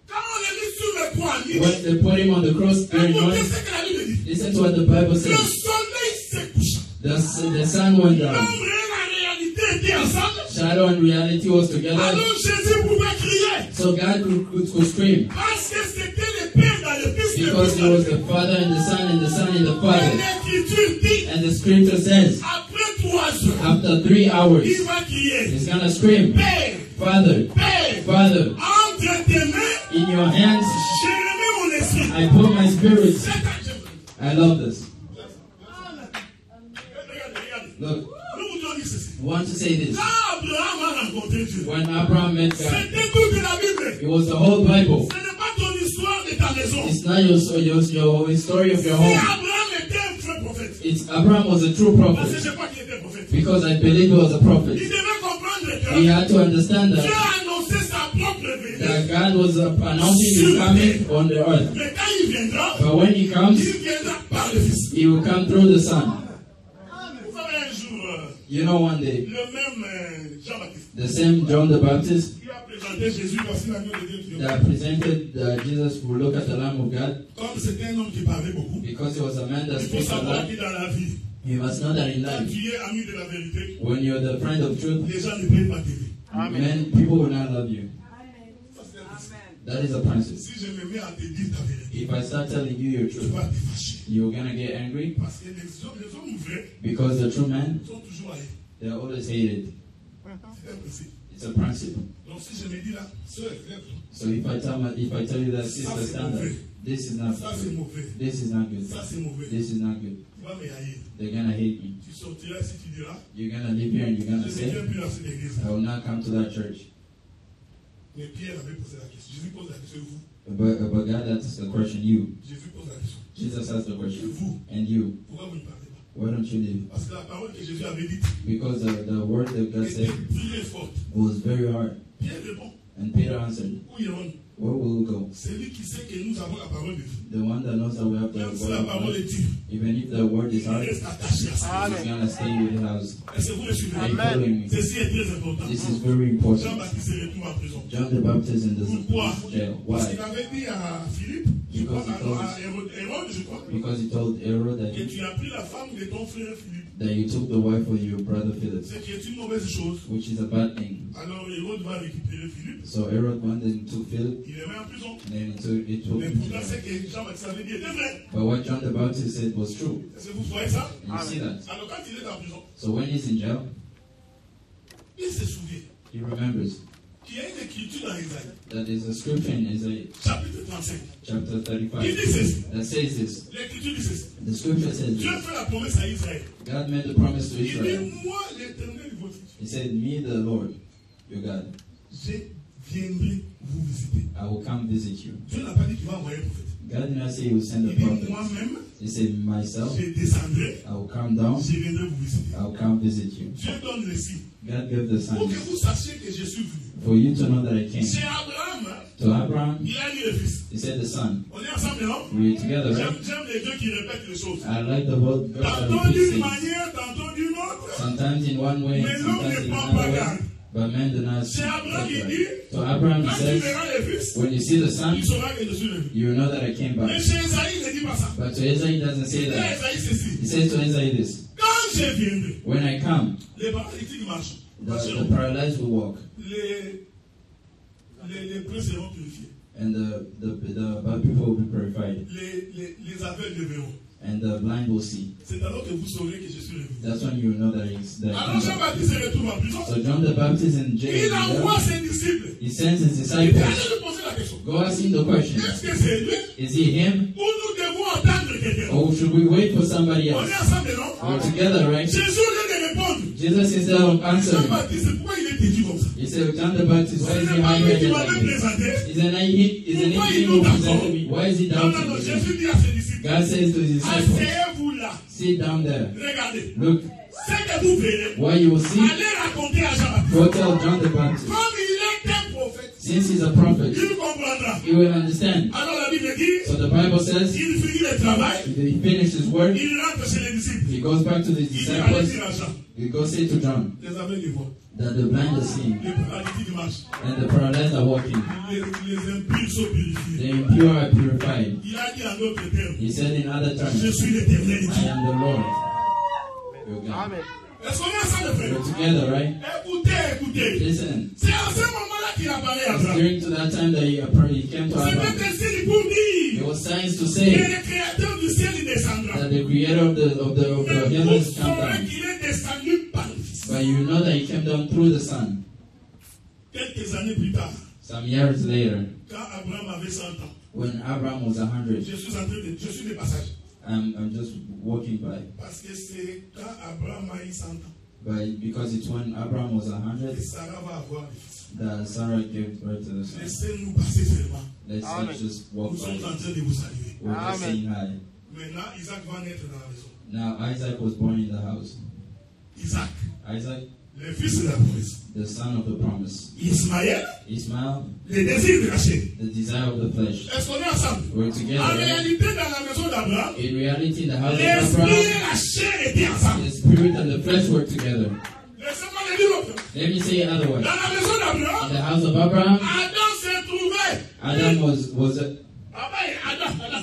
Quand on l'a mis sur la croix à midi, When they put him on the cross during écoutez morning, ce que la Bible dit. listen to what the Bible Le says. soleil s'est couché. The sun went down. L'ombre et la réalité étaient ensemble. Shadow and reality was together. Alors Jésus pouvait crier. So God could scream. Parce que c'était le Père dans le le Fils, Because he was the Father and the Son and the Son and the Father. L'Écriture dit, And the scripture says, après 3 heures, after 3 hours, il va crier, he's gonna scream, Père, Father, Père, Father, entre tes mains, in your hands je remets mon esprit. I put my spirit. C'est un Dieu. I love this. Regardez. Look, Nous vous donnons ceci. I want to say this. Quand Abraham a rencontré Dieu, When Abraham met God, c'était toute la Bible. it was the whole Bible. Ce n'est pas ton histoire de ta maison. It's not your story of your Si home. Abraham était un vrai prophète, It's Abraham was a true parce que prophet. je crois qu'il était prophète, Because I believe he was a il prophet. devait comprendre He que had to understand Dieu that, a annoncé sa propre venue. that God was announcing his coming on the earth. Mais quand il viendra, But when he comes, il viendra par le Fils. he will come through the Son. Vous savez, un jour, You know, one day, le même Jean-Baptiste, the same John the Baptist il a présenté Jésus, voici l'agneau de Dieu qui est that presented Jesus will look at the Lamb of God, Comme c'était un homme qui parlait beaucoup, because he was a man that il faut speaks a savoir lot. que dans la vie, You must know that in quand life, tu es ami de la vérité, when you're the friend of truth, les gens ne prennent pas t'aider. men, people will not love you. Ça, c'est un principe. That is a principle. Si je me mets à te dire ta vérité, If I start telling you your tu truth, vas te fâcher. you're gonna get angry, Parce que les hommes vrais because the true men, sont toujours haïs. they're always hated. C'est un principe. It's a principle. Donc si je me dis là, sœur, lève-toi. So if I tell you that, sister, stand up, this is not Ça c'est good. mauvais. This is not good. Ça c'est mauvais. This is not good. Tu vas me haïr. They're gonna hate me. Tu sortiras si tu diras, You're gonna live here and you're je gonna ne say, viens plus dans cette église. I will not come to that church. Mais Pierre avait posé la question. Jésus pose la question, vous. But God asks the question, you. Jésus pose la question. Jesus asked the Et question, vous, and you, pourquoi vous ne parlez pas? why don't you live? Parce que la parole que Jésus avait dite Because the word that God était said très forte. was very hard. Pierre répond, And Peter answered, où irons-nous? where will we go? Celui qui sait que nous avons la parole de Dieu. The one that knows that we have the Même si word la of parole God, est dure, even if the word is il hard, reste attaché à ça. he's gonna stay with the house. Est-ce que vous me suivez? Are you following me? Ceci est très important. This is very important. Jean-Baptiste se retrouve en prison. John the Baptist in Pourquoi? the jail. Parce Why? qu'il avait dit à Philippe, je crois, à Hérode, je crois, Because he told Herod que tu as pris la femme de ton frère Philippe. that you took the wife of your brother Philip, Ce qui est une mauvaise chose. which is a bad thing. Alors Hérode va récupérer Philippe. So Herod went and took Philip, Il le met en prison. and then he took Mais him to pourtant, ce jail. que Jean-Baptiste avait dit était vrai. But what John the Baptist said was true. Est-ce que vous voyez ça? And you see that. Alors quand il est en prison, So when he's in jail, il se souvient he remembers qu'il y a une écriture dans Isaïe, that there's a scripture in Isaiah chapitre 35. chapter Il 35 dit ceci. that says this. L'écriture dit ceci. The scripture says Dieu this. fait la promesse à Israël. God made the promise to Il Israel. dit, moi, l'Éternel, votre Dieu, He said, me, the Lord, your God, je viendrai vous visiter. I will come visit you. Dieu n'a pas dit qu'il va envoyer un prophète. God did not say he will send Il a dit, prophet. moi-même, He said, myself, je descendrai, I will come down, je viendrai vous visiter. I will come visit you. Dieu donne le signe. God gave the Pour que sign vous sachiez que je suis venu. for you to know that I came. Chez Abraham, To Abraham, il a dit le fils. he said the son. On est ensemble, non? We're together, right? J'aime les dieux qui répètent les choses. I like the word verse that Tantôt repeats d'une things. manière, tantôt d'une autre. Sometimes in one way, Mais l'homme sometimes ne in prend another pas way. garde. But men do not Chez take Abraham, il that. dit, To Abraham, he quand tu says, verras le fils, when you see the son, tu sauras que je suis venu. you will know that I came Mais back. chez Esaïe, il ne dit pas ça. But to Isaiah, he doesn't Il say dit à that. Esaïe ceci. He says to Isaiah this, Quand je viendrai, when I come, les paralytiques marchent. the paralyzed will walk, Les preux seront purifiés. and the bad people will be purified, Les aveugles verront. and the blind will see. C'est alors que vous saurez que je suis revenu. That's when you will know that I Alors came back. Jean-Baptiste se retrouve en prison. So John the Baptist in jail, Il envoie ses disciples. he sends his Il dit, disciples, allez lui poser la question. go ask him the question, Est-ce que c'est lui is he him, ou nous devons attendre quelqu'un? or should we wait for somebody On else? est ensemble, non? We're together, right? Jésus, au lieu de répondre, Jesus instead of answering, Jean-Baptiste, pourquoi il est têtu comme ça? he said, John the Baptist, why Ce is he n'est pas lui qui hiding m'avait like this? présenté. Isn't he who presented me? Why is he Non, non, doubting non, me? Jésus dit à ses disciples, God says to his disciples, asseyez-vous là. sit down there. Regardez. Look, Ce que vous verrez, what you will see, allez raconter à Jean-Baptiste. go tell John the Baptist. Comme il est un prophète, Since he's a prophet, il comprendra. he will understand. Alors la Bible dit, So the Bible says, il finit le travail, he finished his work, il rentre chez les disciples. he goes back to the Il dit, allez disciples, dire à Jean, he goes say to John les aveugles voient, that the blind are seeing, les paralytiques marchent, and the paralyzed are walking, les impurs sont purifiés. the impure are purified. Il a dit en d'autres termes, He said in other je terms, suis l'Éternel. I am the Lord, your God. Est-ce qu'on est ensemble, frère? We're together, right? Écoutez, écoutez. Listen, C'est à ce moment-là qu'il a parlé à Abraham. during to that time that he came to C'était Abraham, un signe pour It dire was signs to que say le créateur du ciel il descendra. that the creator of the Mais vous heavens came saurez down. qu'il est descendu par le Fils. But you know that he came down through the Son. Quelques années plus tard, Some years later, quand Abraham avait 100 ans, when Abraham was 100, je suis de passage. I'm just walking by. Parce que c'est quand Abraham a eu 100 ans But because it's when Abraham was que 100 Sarah va avoir des fils. that Sarah gave birth to the son. Laissez-nous passer seulement. Let's just walk Nous sommes en by. train de vous saluer. We're just saying hi. Maintenant, Isaac va naître dans la maison. Now Isaac was born in the house. Isaac, Isaac, le fils de la promesse. the son of the promise. Ismaël, Ismail, le désir de la chair. the desire of the flesh. Est-ce qu'on est ensemble? We're En together. réalité, dans la maison d'Abraham, In reality, in the house of l'esprit Abraham, et la chair étaient ensemble. the spirit and the flesh were together. Laissez-moi le dire autrement. Let me say it otherwise. Dans la maison In d'Abraham, the house of Abraham, Adam s'est trouvé. Adam was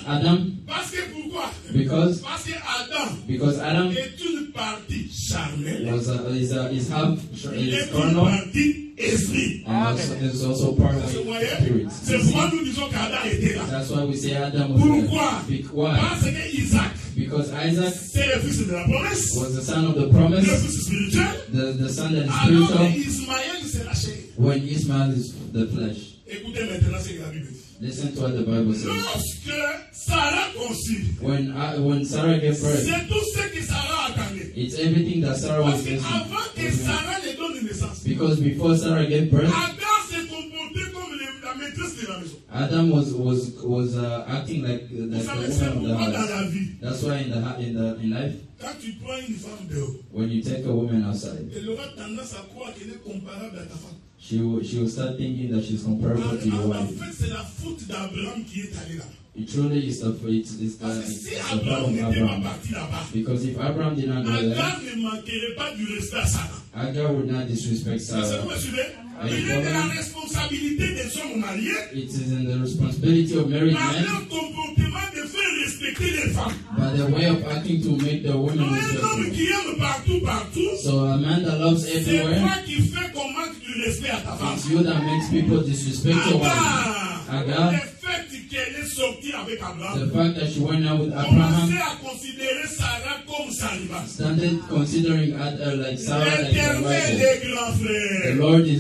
Adam Parce que pourquoi? because Parce que Adam est une partie charnelle. is half Il est is une carnal partie esprit. and also, is also part of Vous the voyez? spirit. C'est pourquoi nous disons qu'Adam était là. That's why we say Adam was Pourquoi? there. Why? Parce que Isaac, Because Isaac c'est le fils de la promesse. was the son of the Le promise, fils spirituel. the son that is Alors spiritual, que Ismaël, c'est la chair. when Ismail is the flesh. Écoutez maintenant ce que la Bible dit. Listen to what the Bible says. Lorsque Sarah conçut, When Sarah gave birth, c'est tout ce que Sarah attendait. it's everything that Sarah Parce was qu'avant que missing. Sarah ne donne naissance, Because before Sarah gave birth, Adam s'est comporté comme la maîtresse de la maison. Adam was acting like Vous the savez, c'est woman of the pourquoi dans house. la vie, That's why in life, quand tu prends une femme dehors, when you take a woman outside, elle aura tendance à croire qu'elle est comparable à ta femme. she will start thinking that she's comparable to your En wife. fait, c'est la faute d'Abraham qui est allé là. It truly is it's Parce que si the part Abraham of n'était pas Abraham. parti là-bas, Because if Abraham did not go there, Agar ne manquerait pas du respect à Sarah. Agar would not disrespect Est-ce que Sarah. vous me suivez? Il est de la responsabilité des hommes mariés It is in the responsibility of married par men leur comportement de faire respecter les femmes. by their way of acting to make the women Un homme respectful. qui aime partout, So a man that loves c'est everywhere, toi qui fais qu'on manque du respect à ta femme. it's you that makes people disrespect your wife. Agar, Agar, le fait qu'elle est sortie avec Abraham, the fact that she went out with Abraham, commençait à considérer Sarah comme sa rivale. started considering like Sarah like her L'éternel rival. est grand The frère. Lord is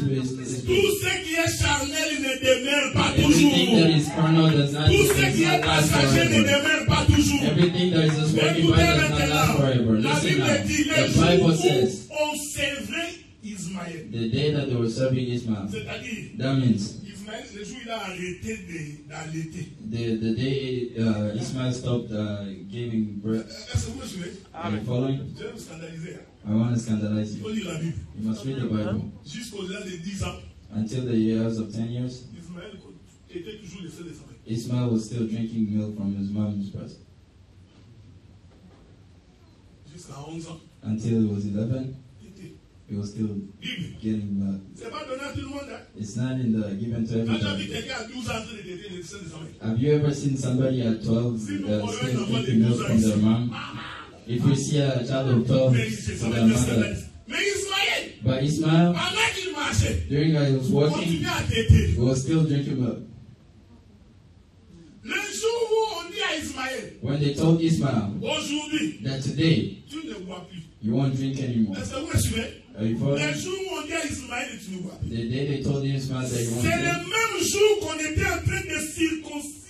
Tout ce qui est charnel ne demeure pas everything that toujours. is carnal does not Tout ce qui est last passager ne forever. demeure pas toujours. Everything that is just working by does not last forever. La Listen Bible now. dit le The jour Bible où says on servait Ismaël. the day that they were serving Ismail. C'est-à-dire, That means Ismaël, le jour où il a arrêté d'allaiter. the day Ismail stopped giving birth. Est-ce que vous me suivez? Are you following? Je vais vous scandaliser. I want to scandalize Il you. faut lire la Bible. You must read the Bible. Jusqu'au-delà de 10 ans, Until the years of 10 years, Ismaël était toujours le seul de sa mère. Ismail was still drinking milk from his mom's breast. Jusqu'à 11 ans. Until he was 11, Il était. he was still Bible. getting milk. C'est pas donné à tout le monde. Hein? It's not in the given to Quand tu as vu everybody. quelqu'un à 12 ans en train de téter le seul de sa mère. Have you ever seen somebody at 12 still drinking milk from their mom? If you see a child of 12 Mais c'est ça, from their mais mother, mais Ismaël, but Ismail, pendant qu'il marchait, during he was walking, continuait à téter. he was still drinking milk. Le jour où on dit à Ismaël, When they told Ismail aujourd'hui, that today tu ne bois plus. you won't drink anymore, Est-ce que vous me suivez? are you following? Le jour où on dit à Ismaël, tu ne bois plus. The day they told Ismail that you won't C'est drink, le même jour qu'on était en train de circoncire.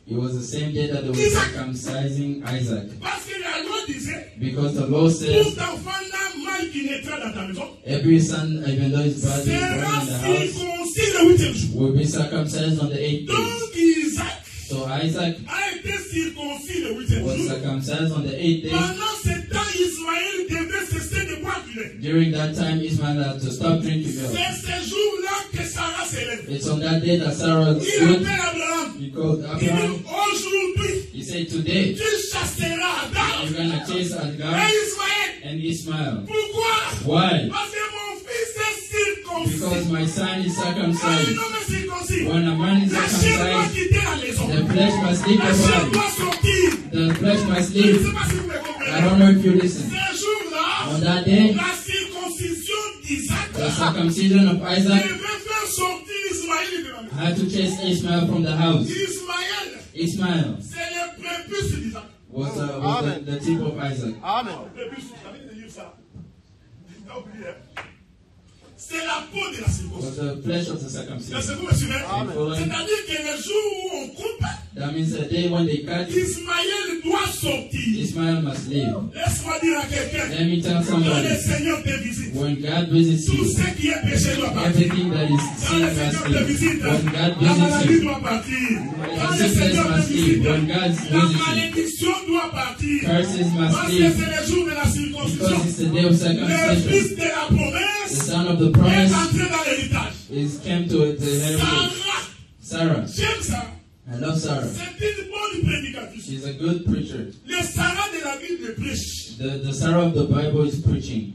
it was the same day that they were circumcising Isaac. Parce que la loi disait, Because the law says tout enfant n'a mal qui naîtra dans ta maison every son, even though his body is born sera in the house, circoncis le 8e jour. will be circumcised on the 8th day. Donc Isaac So Isaac a été circoncis le 8e was jour. circumcised on the 8th day. Pendant ce temps, Ismaël devait cesser de boire du lait. During that time, Ismail had to stop drinking milk. C'est ce jour-là que Sarah s'élève. It's on that day that Sarah Il stood. appelle Abraham. He called Il dit, Abraham. aujourd'hui, He said, today, tu chasseras Adam you're going to chase et Agar Ismaël. and Ismail. Pourquoi? Why? Parce que mon fils est circoncis. Because my son is Quand un circumcised. homme est circoncis, When a man is la chair doit circumcised, quitter la maison. the flesh must leave La the chair body. doit sortir. The flesh must Je ne leave. sais pas si vous me I comprenez. don't know if you listen. Ce jour-là, On that day, la circoncision d'Isaac the circumcision of Isaac devait faire sortir Ismaël de la maison. had to chase Ismail from the house. Ismaël Ismail c'est le prépuce d'Isaac. was the tip of Isaac. Amen. Prépuce, vous avez lire ça. T'as oublié, hein? C'est la peau de la circoncision. Was the flesh of the Est-ce circumcision. que vous me suivez? Amen. C'est-à-dire que le jour où on coupe, That means the day when they cut, Ismaël doit sortir. Ismail must leave. Laisse-moi dire à quelqu'un, Let me tell quand le somebody, Seigneur te visite, when God visits tout you, ce qui est péché doit partir. everything that is Quand sin le must Seigneur te leave. visite, When God la visits maladie you, doit partir. Quand le sickness Seigneur te must leave. visite, When God la visits you, malédiction doit partir. curses must Parce que leave. c'est le jour de la circoncision. Because it's the day of Le circumcision. fils de la The promesse son of the est promise entré dans l'héritage. came to the heritage. Sarah, Sarah. j'aime ça. I love Sarah. C'est une bonne prédicatrice. She's a good preacher. Le Sarah de la Bible prêche. The Sarah of the Bible is preaching.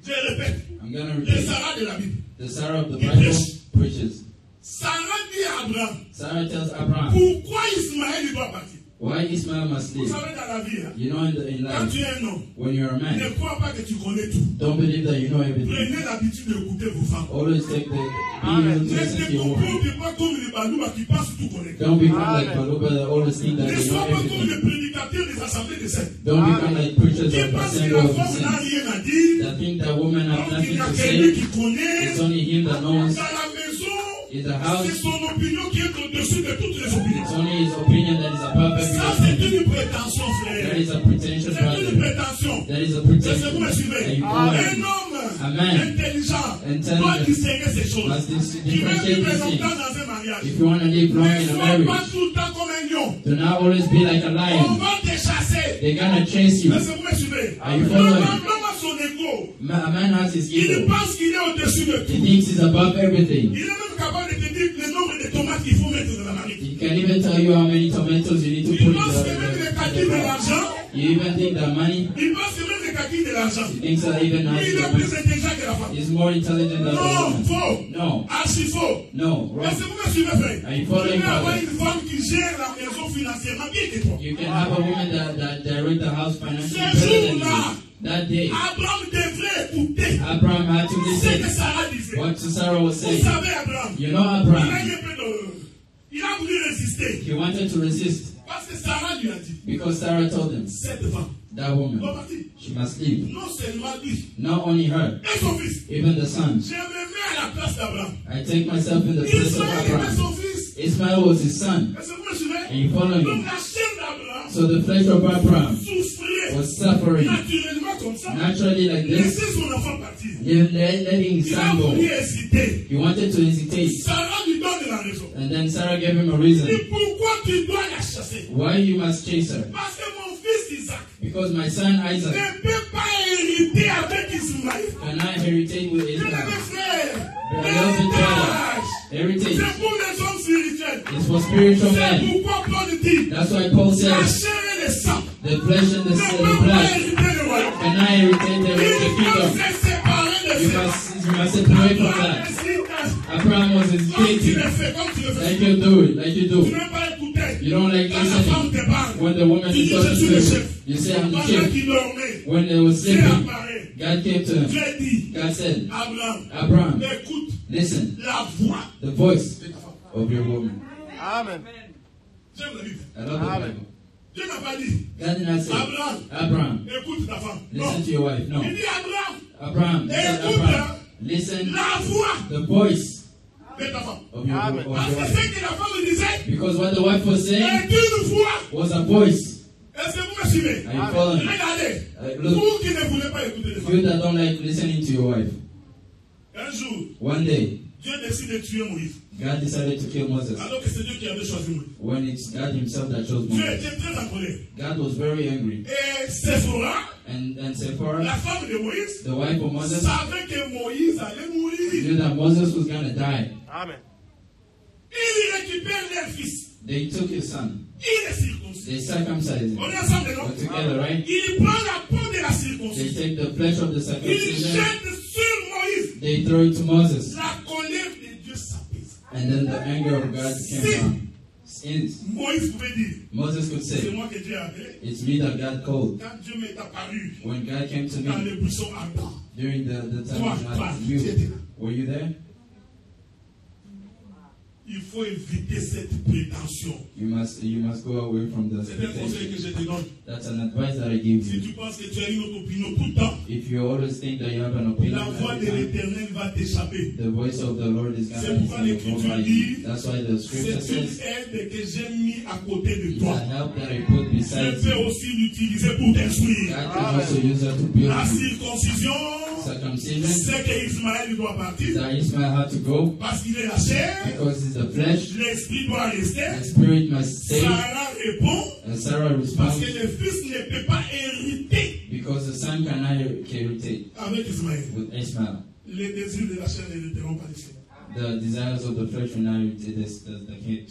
Je répète, I'm going to le repeat. Sarah de la Bible. The Sarah of the Bible preaches. Sarah dit à Abraham, Sarah tells Abraham pourquoi Ismaël il doit partir? why Ismail must Vous leave. savez dans la vie, hein, You know, in quand tu life, es un homme, when you're a ne man, crois pas que tu connais tout. don't believe that you know everything. Prenez l'habitude d'écouter vos femmes. Always take the Amen. be able to Ne listen te to your woman. comporte pas comme les balouba qui pensent tout connaître. Don't become like Baluba that always think that Ne they know sois pas comme les everything. prédicateurs des assemblées de scènes. Don't become like preachers Qui of pensent que assembly la of femme n'a saints rien à dire. that think that women have Donc il y nothing a to quelqu'un say. qui connaît. It's only him that knows. Dans la maison, It's the house. c'est son opinion qui est au-dessus de toutes les opinions. It's only his opinion that is above Ça, every c'est opinion. une prétention, That frère. is a pretension, C'est une brother. prétention. That is a Est-ce que vous pretension. me And suivez? you Un follow homme Amen. intelligent Intelligent doit distinguer ces choses. must Qui veut differentiate vivre these longtemps things. dans un mariage. If you want to live long Ne in a sois pas marriage, tout le temps comme un lion. do not always be like a On lion. va te chasser. They're gonna chase you. Est-ce que vous me suivez? Are you L'homme following? a son ego. A man has his Il ego. pense qu'il est au-dessus de He tout. thinks he's above everything. Il est même capable de te dire le nombre de tomates qu'il faut mettre dans la marmite. He can even tell you how many tomatoes you need to Il put in pense que même les the calculs de pot. l'argent, You even think that money, il pense que même les calculs de l'argent, he thinks that even lui, il est has plus intelligent que la femme. is more intelligent than the Non, woman. faux. No, Archi faux. no, Est-ce wrong. que vous me suivez, frère? Are you Tu following, peux avoir brother? une femme qui gère la maison financièrement bien que toi. You can have a woman that direct the house financially Ce better than jour-là, you. That day, Abraham devrait écouter Abraham had to ce que listen Sarah disait. what Sarah was Vous saying. savez, Abraham, You know il a Abraham, eu un peu de... Il a voulu résister. he wanted to resist Parce que Sarah lui a dit, because Sarah told him, cette femme that doit woman, partir. she must leave. Non seulement lui, Not only her, et son fils. even the son. Je me mets à la place d'Abraham. I take myself in the place of Ismaël était Abraham. son fils. Ismail was his son, Est-ce que vous me suivez? and you follow Donc me. la chair d'Abraham So the flesh of Abraham souffrait was suffering naturellement comme ça. naturally like this, Laissez son enfant partir. letting his Il a son go. voulu hésiter. He wanted to hesitate, Sarah lui donne la raison. and then Sarah gave him a reason Et pourquoi tu dois la chasser? why you must chase her. Parce que mon fils Isaac Because my son Isaac ne peut pas hériter avec Ismaël. cannot heritate with Je Ismail. l'avais frère. Beloved brother, Héritage. heritage C'est pour les hommes spirituels. is for spiritual C'est men. pourquoi Paul dit That's why Paul la says chair et le sang the flesh and ne the peuvent pas blood hériter le royaume. cannot heritate the Il faut kingdom. se séparer de You ça. must separate from that. Abraham was Comme tu hesitating. le fais, comme tu le fais. Like you do it, like you Tu do. n'aimes pas écouter. You don't like Quand la femme listening. te parle, When the woman tu is dis je talking suis to le you, chef. you say I'm the Pendant chief. qu'il dormait, When they was Dieu sleeping, apparaît. God came to him. Dieu dit, God said, Abraham, Abraham, écoute listen, la voix the voice de ta femme. of your woman. Amen. J'aime la Bible. I love the Bible. Dieu n'a pas dit, God did not say, Abraham, Abraham, écoute ta femme. Non. listen to your wife. No. Il dit Abraham, Abraham, he said, écoute Abraham, listen la voix the voice de ta femme. of your, Amen. of your Parce que wife. ce que la femme disait Because what the wife was saying est une voix. was a voice. Est-ce que vous me suivez? Are you following? Regardez. Look, Vous qui ne voulez pas écouter les you femmes. that don't like listening to your wife. Un jour, One day, Dieu décide de tuer Moïse. God decided to kill Moses. Alors que c'est Dieu qui avait choisi Moïse. When it's God himself that chose Dieu Moses. était très en colère. God was very angry. Et Séphora, And Sephora, la femme de Moïse, the wife of Moses, savait que Moïse allait mourir. knew that Moses was going to die. Amen. Il récupère leur fils. They took his son. Il est circoncis. They circumcised him. On est ensemble, non? We're together, right? Il prend la peau de la They circoncision. take the flesh of the Il circumcision. jette sur Moïse. They throw it to Moses. La colère de Dieu s'apaise. And then the anger of God came down. Since Moïse pouvait dire, Moses could c'est say, moi que Dieu a appelé. it's me that God called. Quand Dieu m'est apparu When God came to dans me le buisson ardent. during the time Toi, of toi, night, tu étais là. were you there? Il faut éviter cette prétention. You must go away from the C'est un conseil que je te donne. That's an advice that I give Si you. tu penses que tu as une autre opinion tout le temps, If you always think that you have an opinion, la voix de every time, l'Éternel va t'échapper. the voice of the Lord is C'est going pourquoi to l'Écriture go by dit, you. That's why the scripture c'est une says, aide que j'ai mis à côté de it's toi. a help that I put Je beside peux you. aussi l'utiliser pour t'instruire. God can also use her to build La you. circoncision, Circumcision, c'est qu'Ismaël doit partir that Ismail had to go parce qu'il est la chair. because it's the flesh. L'esprit doit rester. The spirit must stay. Sarah répond And Sarah parce que responds, le fils ne peut pas hériter because the son cannot heritate avec Ismaël. with Ishmael. Les désirs de la chair n'hériteront pas ici. The desires of the flesh will not heritate the kingdom.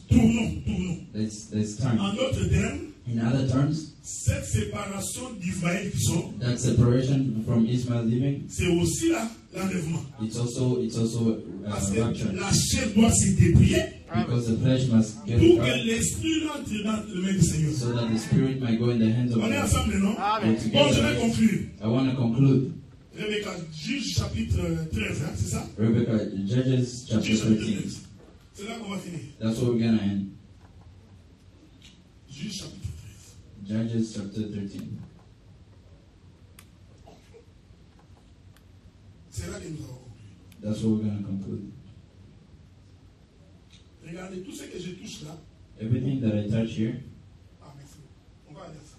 Tournons. Let's turn. En d'autres termes, In other terms, cette séparation d'Ismaël qui sort, that separation from Ishmael living, c'est aussi l'enlèvement. it's also Parce que rapture. la chair doit se dépouiller Because the flesh must get pour que cut l'esprit rentre dans le main du Seigneur. so that the spirit might go in the hands of On est God. ensemble, non? We're Bon, je vais together. conclure. I want to conclude. Rebecca, Juge chapitre 13, hein, c'est ça? Rebecca, Judges chapter Juge chapitre 13. 13. C'est là qu'on va finir. That's where we're going to end. Juge chapitre 13. Judges chapter 13. C'est là que nous allons conclure. That's where we're going to conclude. Regardez, tout ce que je touche là. Everything that I touch here, Ah, merci. On va aller à ça.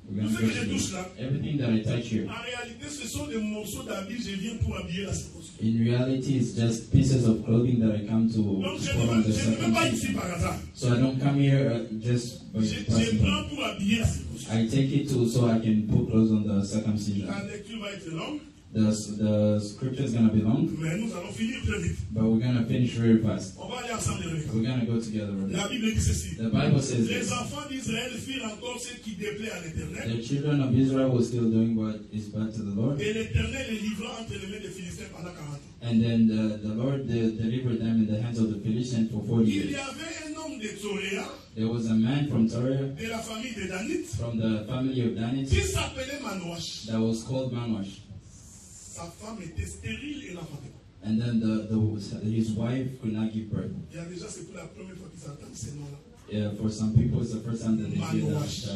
we're Tout going ce to que je go touche to là. everything that I touch here. En réalité, ce sont des morceaux d'habits, je viens pour habiller la circoncision. In reality, it's just pieces of clothing that I come to Donc, je put on the ne vais pas ici circumcision. par hasard. So I don't come here just by Je passing prends by. pour habiller la circoncision. I take it to so I can put clothes on the circumcision. La lecture va être longue, The scripture is going to be long, mais nous allons finir très vite. but we're going to finish very fast. On va aller ensemble, Rebecca. We're going to go together with it. La Bible dit ceci. The Bible says Les this. enfants d'Israël firent encore ce qui déplaît à l'Éternel. The children of Israel were still doing what is bad to the Lord. Et l'Éternel les livra entre les mains des Philistins pendant 40 ans. And then the Lord delivered them in the hands of the Philistines for 40 Il y years. avait un homme de Tsoréa, There was a man from Tyre, de la famille de Danite, from the family of Danit, qui s'appelait Manoach. that was called Manwash. Sa femme était stérile et l'enfantait pas. And then his wife could not give birth. Il y a déjà, c'est pour la première fois qu'ils entendent ces noms-là. For some people, it's the first time that they hear Manoach.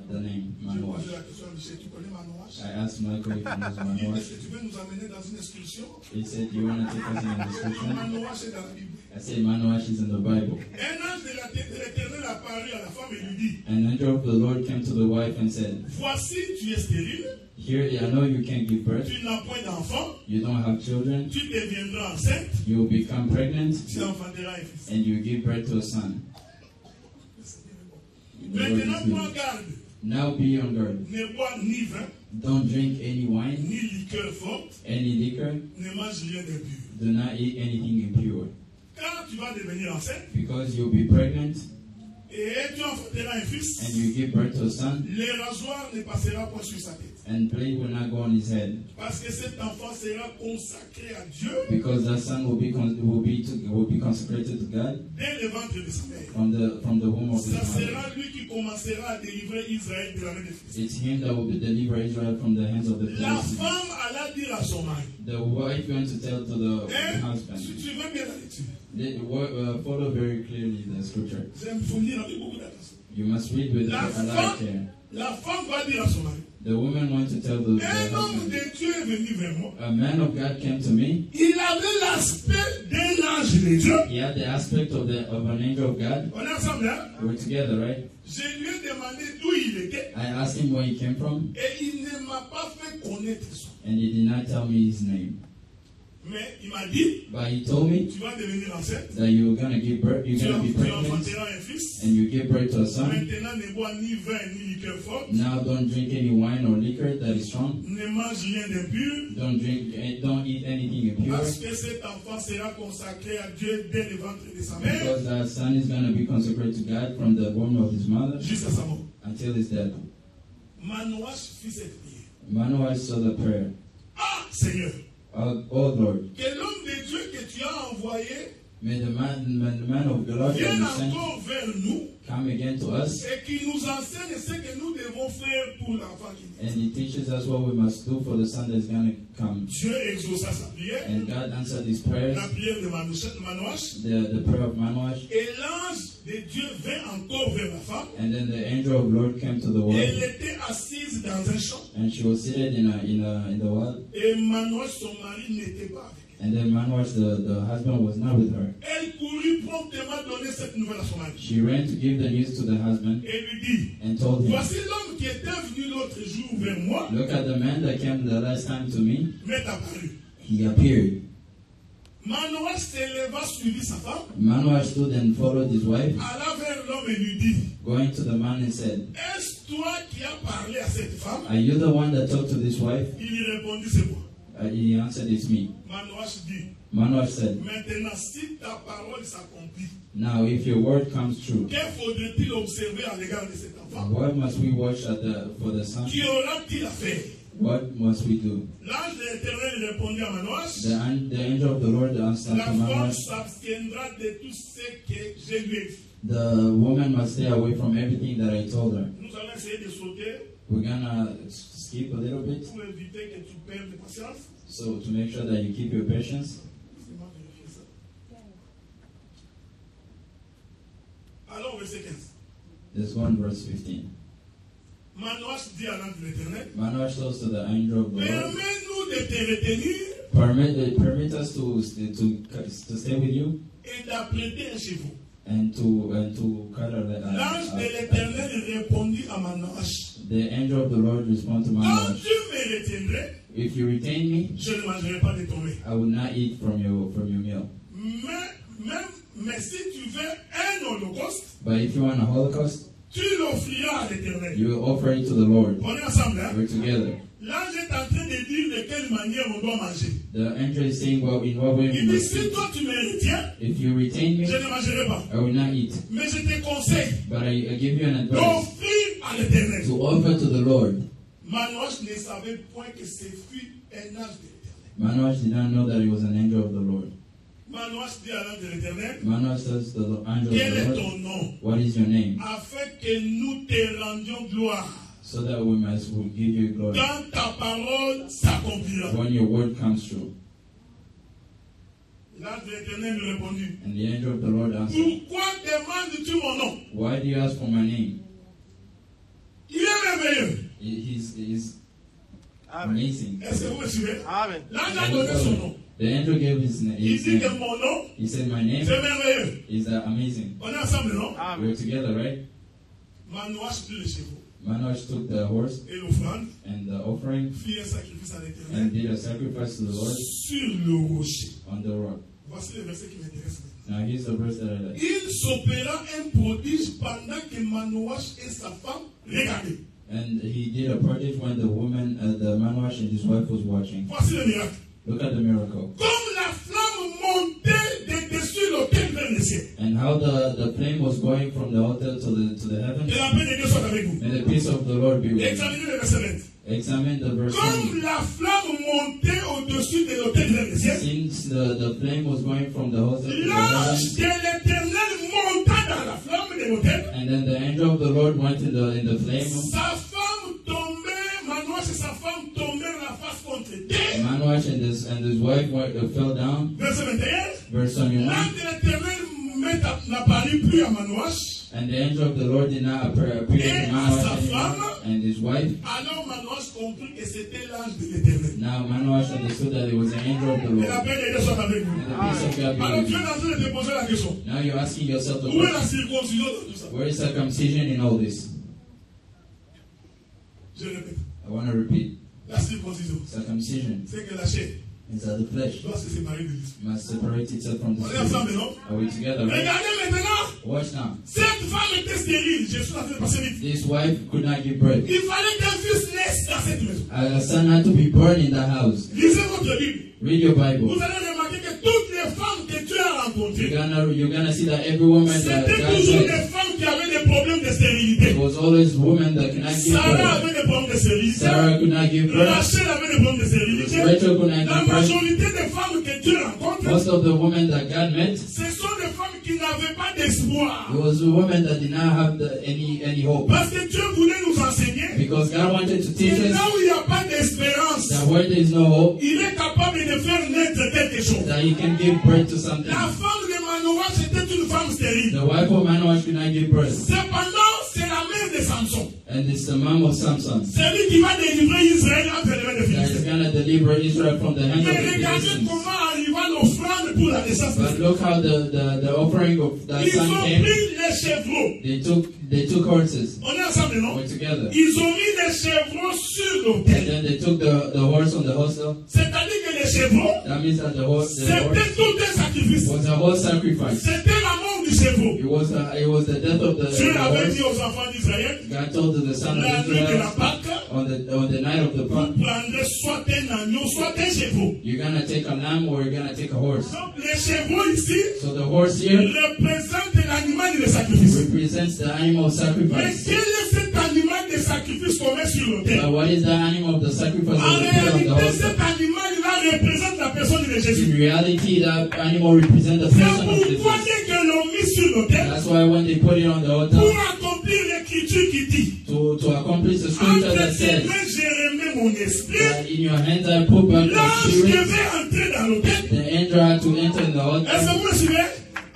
the name J'ai Manwash. posé la question à Michel, tu connais Manoach? I asked Michael if he knows Il dit, Manwash. est-ce que tu veux nous amener dans une excursion? He said, "You want to take us in a description?" Manoach est dans la Bible. I said, "Manwash is in the Bible." Un ange de l'Éternel apparut à la femme et lui dit, An angel of the Lord came to the wife and said, voici, tu es stérile, "Here, I know you can't give birth. tu n'as point d'enfant, You don't have children. tu deviendras enceinte, You will become pregnant, tu enfanteras un fils. and you give birth to a son." The Lord Maintenant, is prends good. garde, Now be on guard. ne bois ni vin, Don't drink any wine, ni liqueur forte, any liquor. ne mange rien d'impur. Do not eat anything impure, Car tu vas devenir enceinte because you'll be pregnant, et tu enfanteras un fils, and you give birth to a son, le rasoir ne passera point sur sa tête. and blade will not go on his head, Parce que cet enfant sera consacré à Dieu because that son will be consecrated to God dès le ventre de sa mère. from the womb of his Ça mother. sera lui qui commencera à délivrer Israël de la main des Philistins. It's him that will deliver Israel from the hands of the La Philistines. femme alla dire à son mari. The wife going to tell to the Si husband. tu veux bien la lecture, Follow very clearly the scripture. j'aime, faut lire avec beaucoup d'attention. You must read with La a lot of care. femme, la femme va dire à son mari. The woman went to tell the Un homme husband. de Dieu est venu vers moi. A man of God came to me. Il avait l'aspect d'un ange de Dieu. He had the aspect of an angel of God. On est ensemble là. We're together, right? Je lui ai demandé d'où il était I asked him where he came from, et il ne m'a pas fait connaître son. and he did not tell me his name. Mais il m'a dit, But he told me tu vas devenir enceinte, that you're gonna give birth, you're tu gonna be pregnant, enfanteras un fils. and you give birth to a son. Maintenant, ne bois ni vin ni liqueur forte. Now don't drink any wine or liquor that is strong. Ne mange rien d'impur. Don't eat anything impure, Parce que cet enfant sera consacré à Dieu dès le ventre de sa mère because that son is gonna be consecrated to God from the womb of his mother jusqu'à sa mort. until his death. Manoach fit cette prière. Manoah saw the prayer. Ah, Seigneur, Oh Lord, que l'homme de Dieu que tu as envoyé May the man of the Lord vienne that you sent encore vers nous come again to us, et qui nous enseigne ce que nous devons faire pour l'enfant qui and naît. he teaches us what we must do for the son that's going to come. Dieu exauça sa prière, And God answered his prayers, la prière de Manoach, the prayer of Manoach, et l'ange de Dieu vint encore vers la femme. and then the angel of the Lord came to the Elle well, était assise dans un champ and she was seated in the well, et Manoach, son mari, n'était pas avec elle. and then Manoach, the husband, was not with her. Elle courut promptement donner cette nouvelle à son mari She ran to give the news to the husband et lui dit, and told him, voici l'homme qui était venu l'autre jour vers moi, look at the man that came the last time to me. m'est apparu. He appeared. Manoach s'éleva, suivit sa femme, Manoach stood and followed his wife, alla vers l'homme et lui dit, going to the man and said, est-ce toi qui as parlé à cette femme? are you the one that talked to this wife? Il lui répondit, c'est moi. He answered, it's me. Manoach dit, Manoach said, maintenant si ta parole s'accomplit, now if your word comes true, que faudrait-il observer à l'égard de cet enfant? what must we watch for the son? Qui aura-t-il à faire? What must we do? L'ange de l'Éternel répondit à Manoach, The angel of the Lord answered la to femme Manoach, s'abstiendra de tout ce que je lui ai dit. the woman must stay away from everything that I told her. Nous allons essayer de sauter We're gonna skip a little bit, pour éviter que tu perdes patience. so to make sure that you keep your patience. Laissez-moi vérifier ça. Alors, verset 15. Let's go on verse 15. Manoach dit à l'ange de l'Éternel, Manoach says to the angel of the Lord, permets-nous de te retenir permit us to stay with you et d'apprêter un chevaux. and to cuddle. L'ange de l'Éternel répondit à Manoach, The angel of the Lord responded to quand Manoach, tu me retiendrais, if you retain me, je ne mangerai pas de ton mets. I will not eat from your meal. Mais si tu veux un holocauste, But if you want a holocaust, tu l'offriras à l'Éternel. you will offer it to the Lord. On est ensemble, hein? We're together. L'ange est en train de dire de quelle manière on doit manger. The angel is saying, well, in what way we Il dit, must si eat. toi tu me retiens, If you retain me, je ne mangerai pas. I will not eat. Mais je te conseille But I give you an advice d'offrir à l'Éternel. to offer to the Lord. Manoach ne savait point que ce fut un ange de l'Éternel. Manoach did not know that he was an angel of the Lord. Manoach dit à l'ange de l'Éternel, Manoach says to the angel quel of est the Lord, ton nom? what is your name? Afin que nous te rendions gloire. So that we will give you glory Quand ta parole s'accomplira. when your word comes true. L'ange de l'Éternel lui répondit, And the angel of the Lord answered, pourquoi demandes-tu mon nom? why do you ask for my name? Il est merveilleux. He's Amen. amazing. Est-ce que vous me suivez? Amen. L'ange a donné son nom. The angel gave his Il dit que name. mon nom, He said, my name c'est merveilleux. is amazing. On est ensemble, non? Amen. We're together, right? Manoach prit les chevaux Manoach took the horse et l'offrande, and the offering fit un sacrifice à and l'Éternel did a sacrifice to the Lord sur le rocher. on the rock. Voici le verset qui m'intéresse maintenant. Now here's the verse that I like. Il s'opéra un prodige pendant que Manoach et sa femme regardaient. And he did a prodigy when the woman, the Manoach and his wife was watching. Voici le miracle. Look at the miracle. Comme la flamme montait de dessus l'autel vers le ciel. And how the flame was going from the altar to the heaven. Que la paix de Dieu soit avec vous. And the peace of the Lord be with you. Examinez le verset 20. Examine the verse Comme 20. la flamme montait au-dessus de l'autel vers le ciel, Since the flame was going from the altar to the l'ange heaven, de l'Éternel monta dans la flamme de l'autel. and then the angel of the Lord went in the flame. Sa femme tombait, Manoach et sa femme tombèrent la face contre terre. Manoach and his wife fell down. Verset 21. Verse 21. L'ange de l'Éternel n'apparut plus à Manoach. And the angel of the Lord did not appear to Manoach anymore, and his wife. Alors Manoach comprit que c'était l'ange de l'Éternel. Now Manoach understood that it was an angel of the Et la Lord. paix de Dieu soit avec vous. And the peace of God be Alors with tu es you. en train de te poser la question. Now you're asking yourself the Où est la question, circoncision dans tout ça? where is circumcision in all this? Je répète. I want to repeat. La circoncision, Circumcision c'est que la chair is that the flesh doit se séparer de l'esprit. must separate itself from the On est spirit. ensemble, non? Are we together, right? Regardez maintenant. Watch now. Cette femme était stérile. Je suis en train de passer vite. This wife could not give birth. Il fallait qu'un fils naisse dans cette maison. A son had to be born in the house. Lisez votre Bible. Read your Bible. Vous allez remarquer que toutes les femmes que Dieu a rencontrées, You're gonna see that every woman that c'était God toujours met, des femmes qui avaient des problèmes de stérilité. it was always women that could not give Sarah birth. avait des problèmes de stérilité. Sarah could not give birth. Rachel avait des problèmes de stérilité. Rachel could not La give birth. majorité des femmes que Dieu rencontre Most of the women that God met, ce sont des femmes qui n'avaient pas d'espoir. it was women that did not have any hope. Parce que Dieu voulait nous enseigner Because God wanted to teach que us là où il n'y a pas d'espérance, that where there is no hope, il est capable de faire naître quelque chose. that He can give birth to something. La femme de Manoah, c'était une femme stérile. The wife of Manoah could not give birth. Cependant, c'est la mère de Samson. And it's the mom of Samson C'est lui qui va délivrer Israël entre les mains des that is Philistins. going to deliver Israel from the hands of Mais the regardez Philistines. comment arriva l'offrande pour la naissance. But look how the offering of that Ils son ont came. pris les chevreaux. They took horses. On est ensemble, non? We're together. Ils ont mis les chevreaux sur And l'autel. then they took the horse on the hostel. C'est-à-dire que les chevreaux, That means that the horse c'était tout un sacrifice. was a whole sacrifice. C'était la mort du chevreau. It was the death of the Dieu avait dit horse. aux enfants d'Israël, God told to the son la of nuit de la Israel Pâque, on the night of the vous Passover, prendrez soit un agneau, soit un chevreau. you're gonna take a lamb or you're gonna take a horse. Donc les chevreaux ici So the horse here représentent l'animal de sacrifice. represents the animal Mais sacrifice. quel est cet animal de sacrifice qu'on met sur l'autel? But what is the animal of the sacrifice En that we put on the réalité, altar? cet animal-là représente la personne de Jésus. In reality, that animal represents the C'est person of pourquoi Jesus. dès que l'on mit sur l'autel, That's why when they put it on the pour altar, accomplir l'écriture qui dit, to accomplish the scripture entre that tes says mains j'ai remis mon esprit, that in your hands I put back the l'ange spirit, devait entrer dans l'autel. the angel had to enter in the Est-ce que altar. vous me suivez?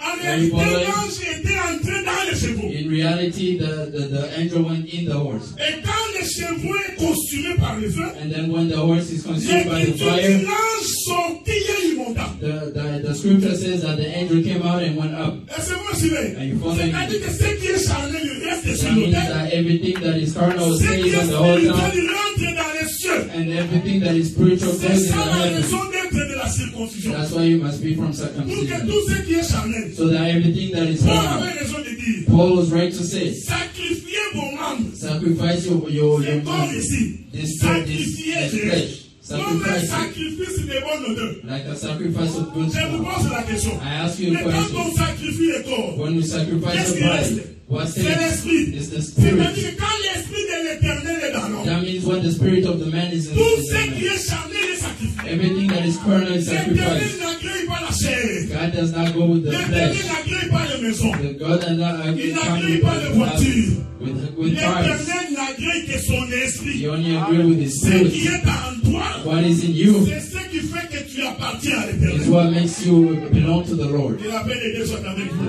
En réalité, following? l'ange était entré dans le chevreau. In reality, the angel went in the horse. Et quand le chevreau est consumé par le feu, And then when the horse is consumed by the l'écriture dit fire, l'ange sortit et il monta. the scripture says that the angel came out and went up. Est-ce que vous me suivez? Are you following me? C'est-à-dire que ce qui est charnel, il reste sur That means l'autel. that everything that is carnal Ce qui stays est on the spirituel, altar, il rentre dans les cieux. and everything that is spiritual C'est goes in ça the la heavens. raison d'être de la circoncision. That's why you must be from Pour que circumcision. tout ce qui est charnel, So that everything that is Paul carnal, avait raison de dire, Paul was right to say, sacrifiez vos membres. sacrifice your C'est comme mind, ici. this Sacrifiez flesh, comme un sacrifice it, sacrifice de bonne odeur. like a sacrifice of good Je vous smell. pose la question. I ask you Mais a quand question. on sacrifie le corps, When we sacrifice qu'est-ce the qui reste? body, what's C'est in it? l'esprit. It's the spirit. C'est-à-dire que quand l'esprit de l'éternel est dans l'homme, That means when the spirit of the man is in tout the ce qui man, est charnel est sacrifié. everything that is carnal is L'éternel sacrificed. n'accueille pas la chair. God does not go with the L'éternel flesh. n'accueille pas les maisons. The God does not Il come n'accueille pas les voitures. with cars. L'éternel n'accueille que son esprit. He only agree with his Ce qui spirit. est en toi, What is in you c'est ce qui fait que tu appartiens à is l'éternel. what makes you belong to the Lord. Que la paix de Dieu soit avec vous.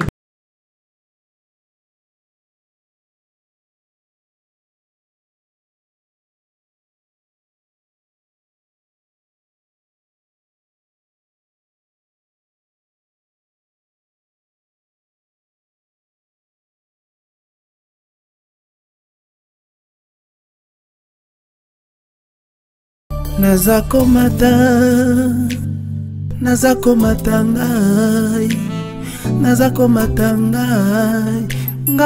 naza komata ngai naza komata ngai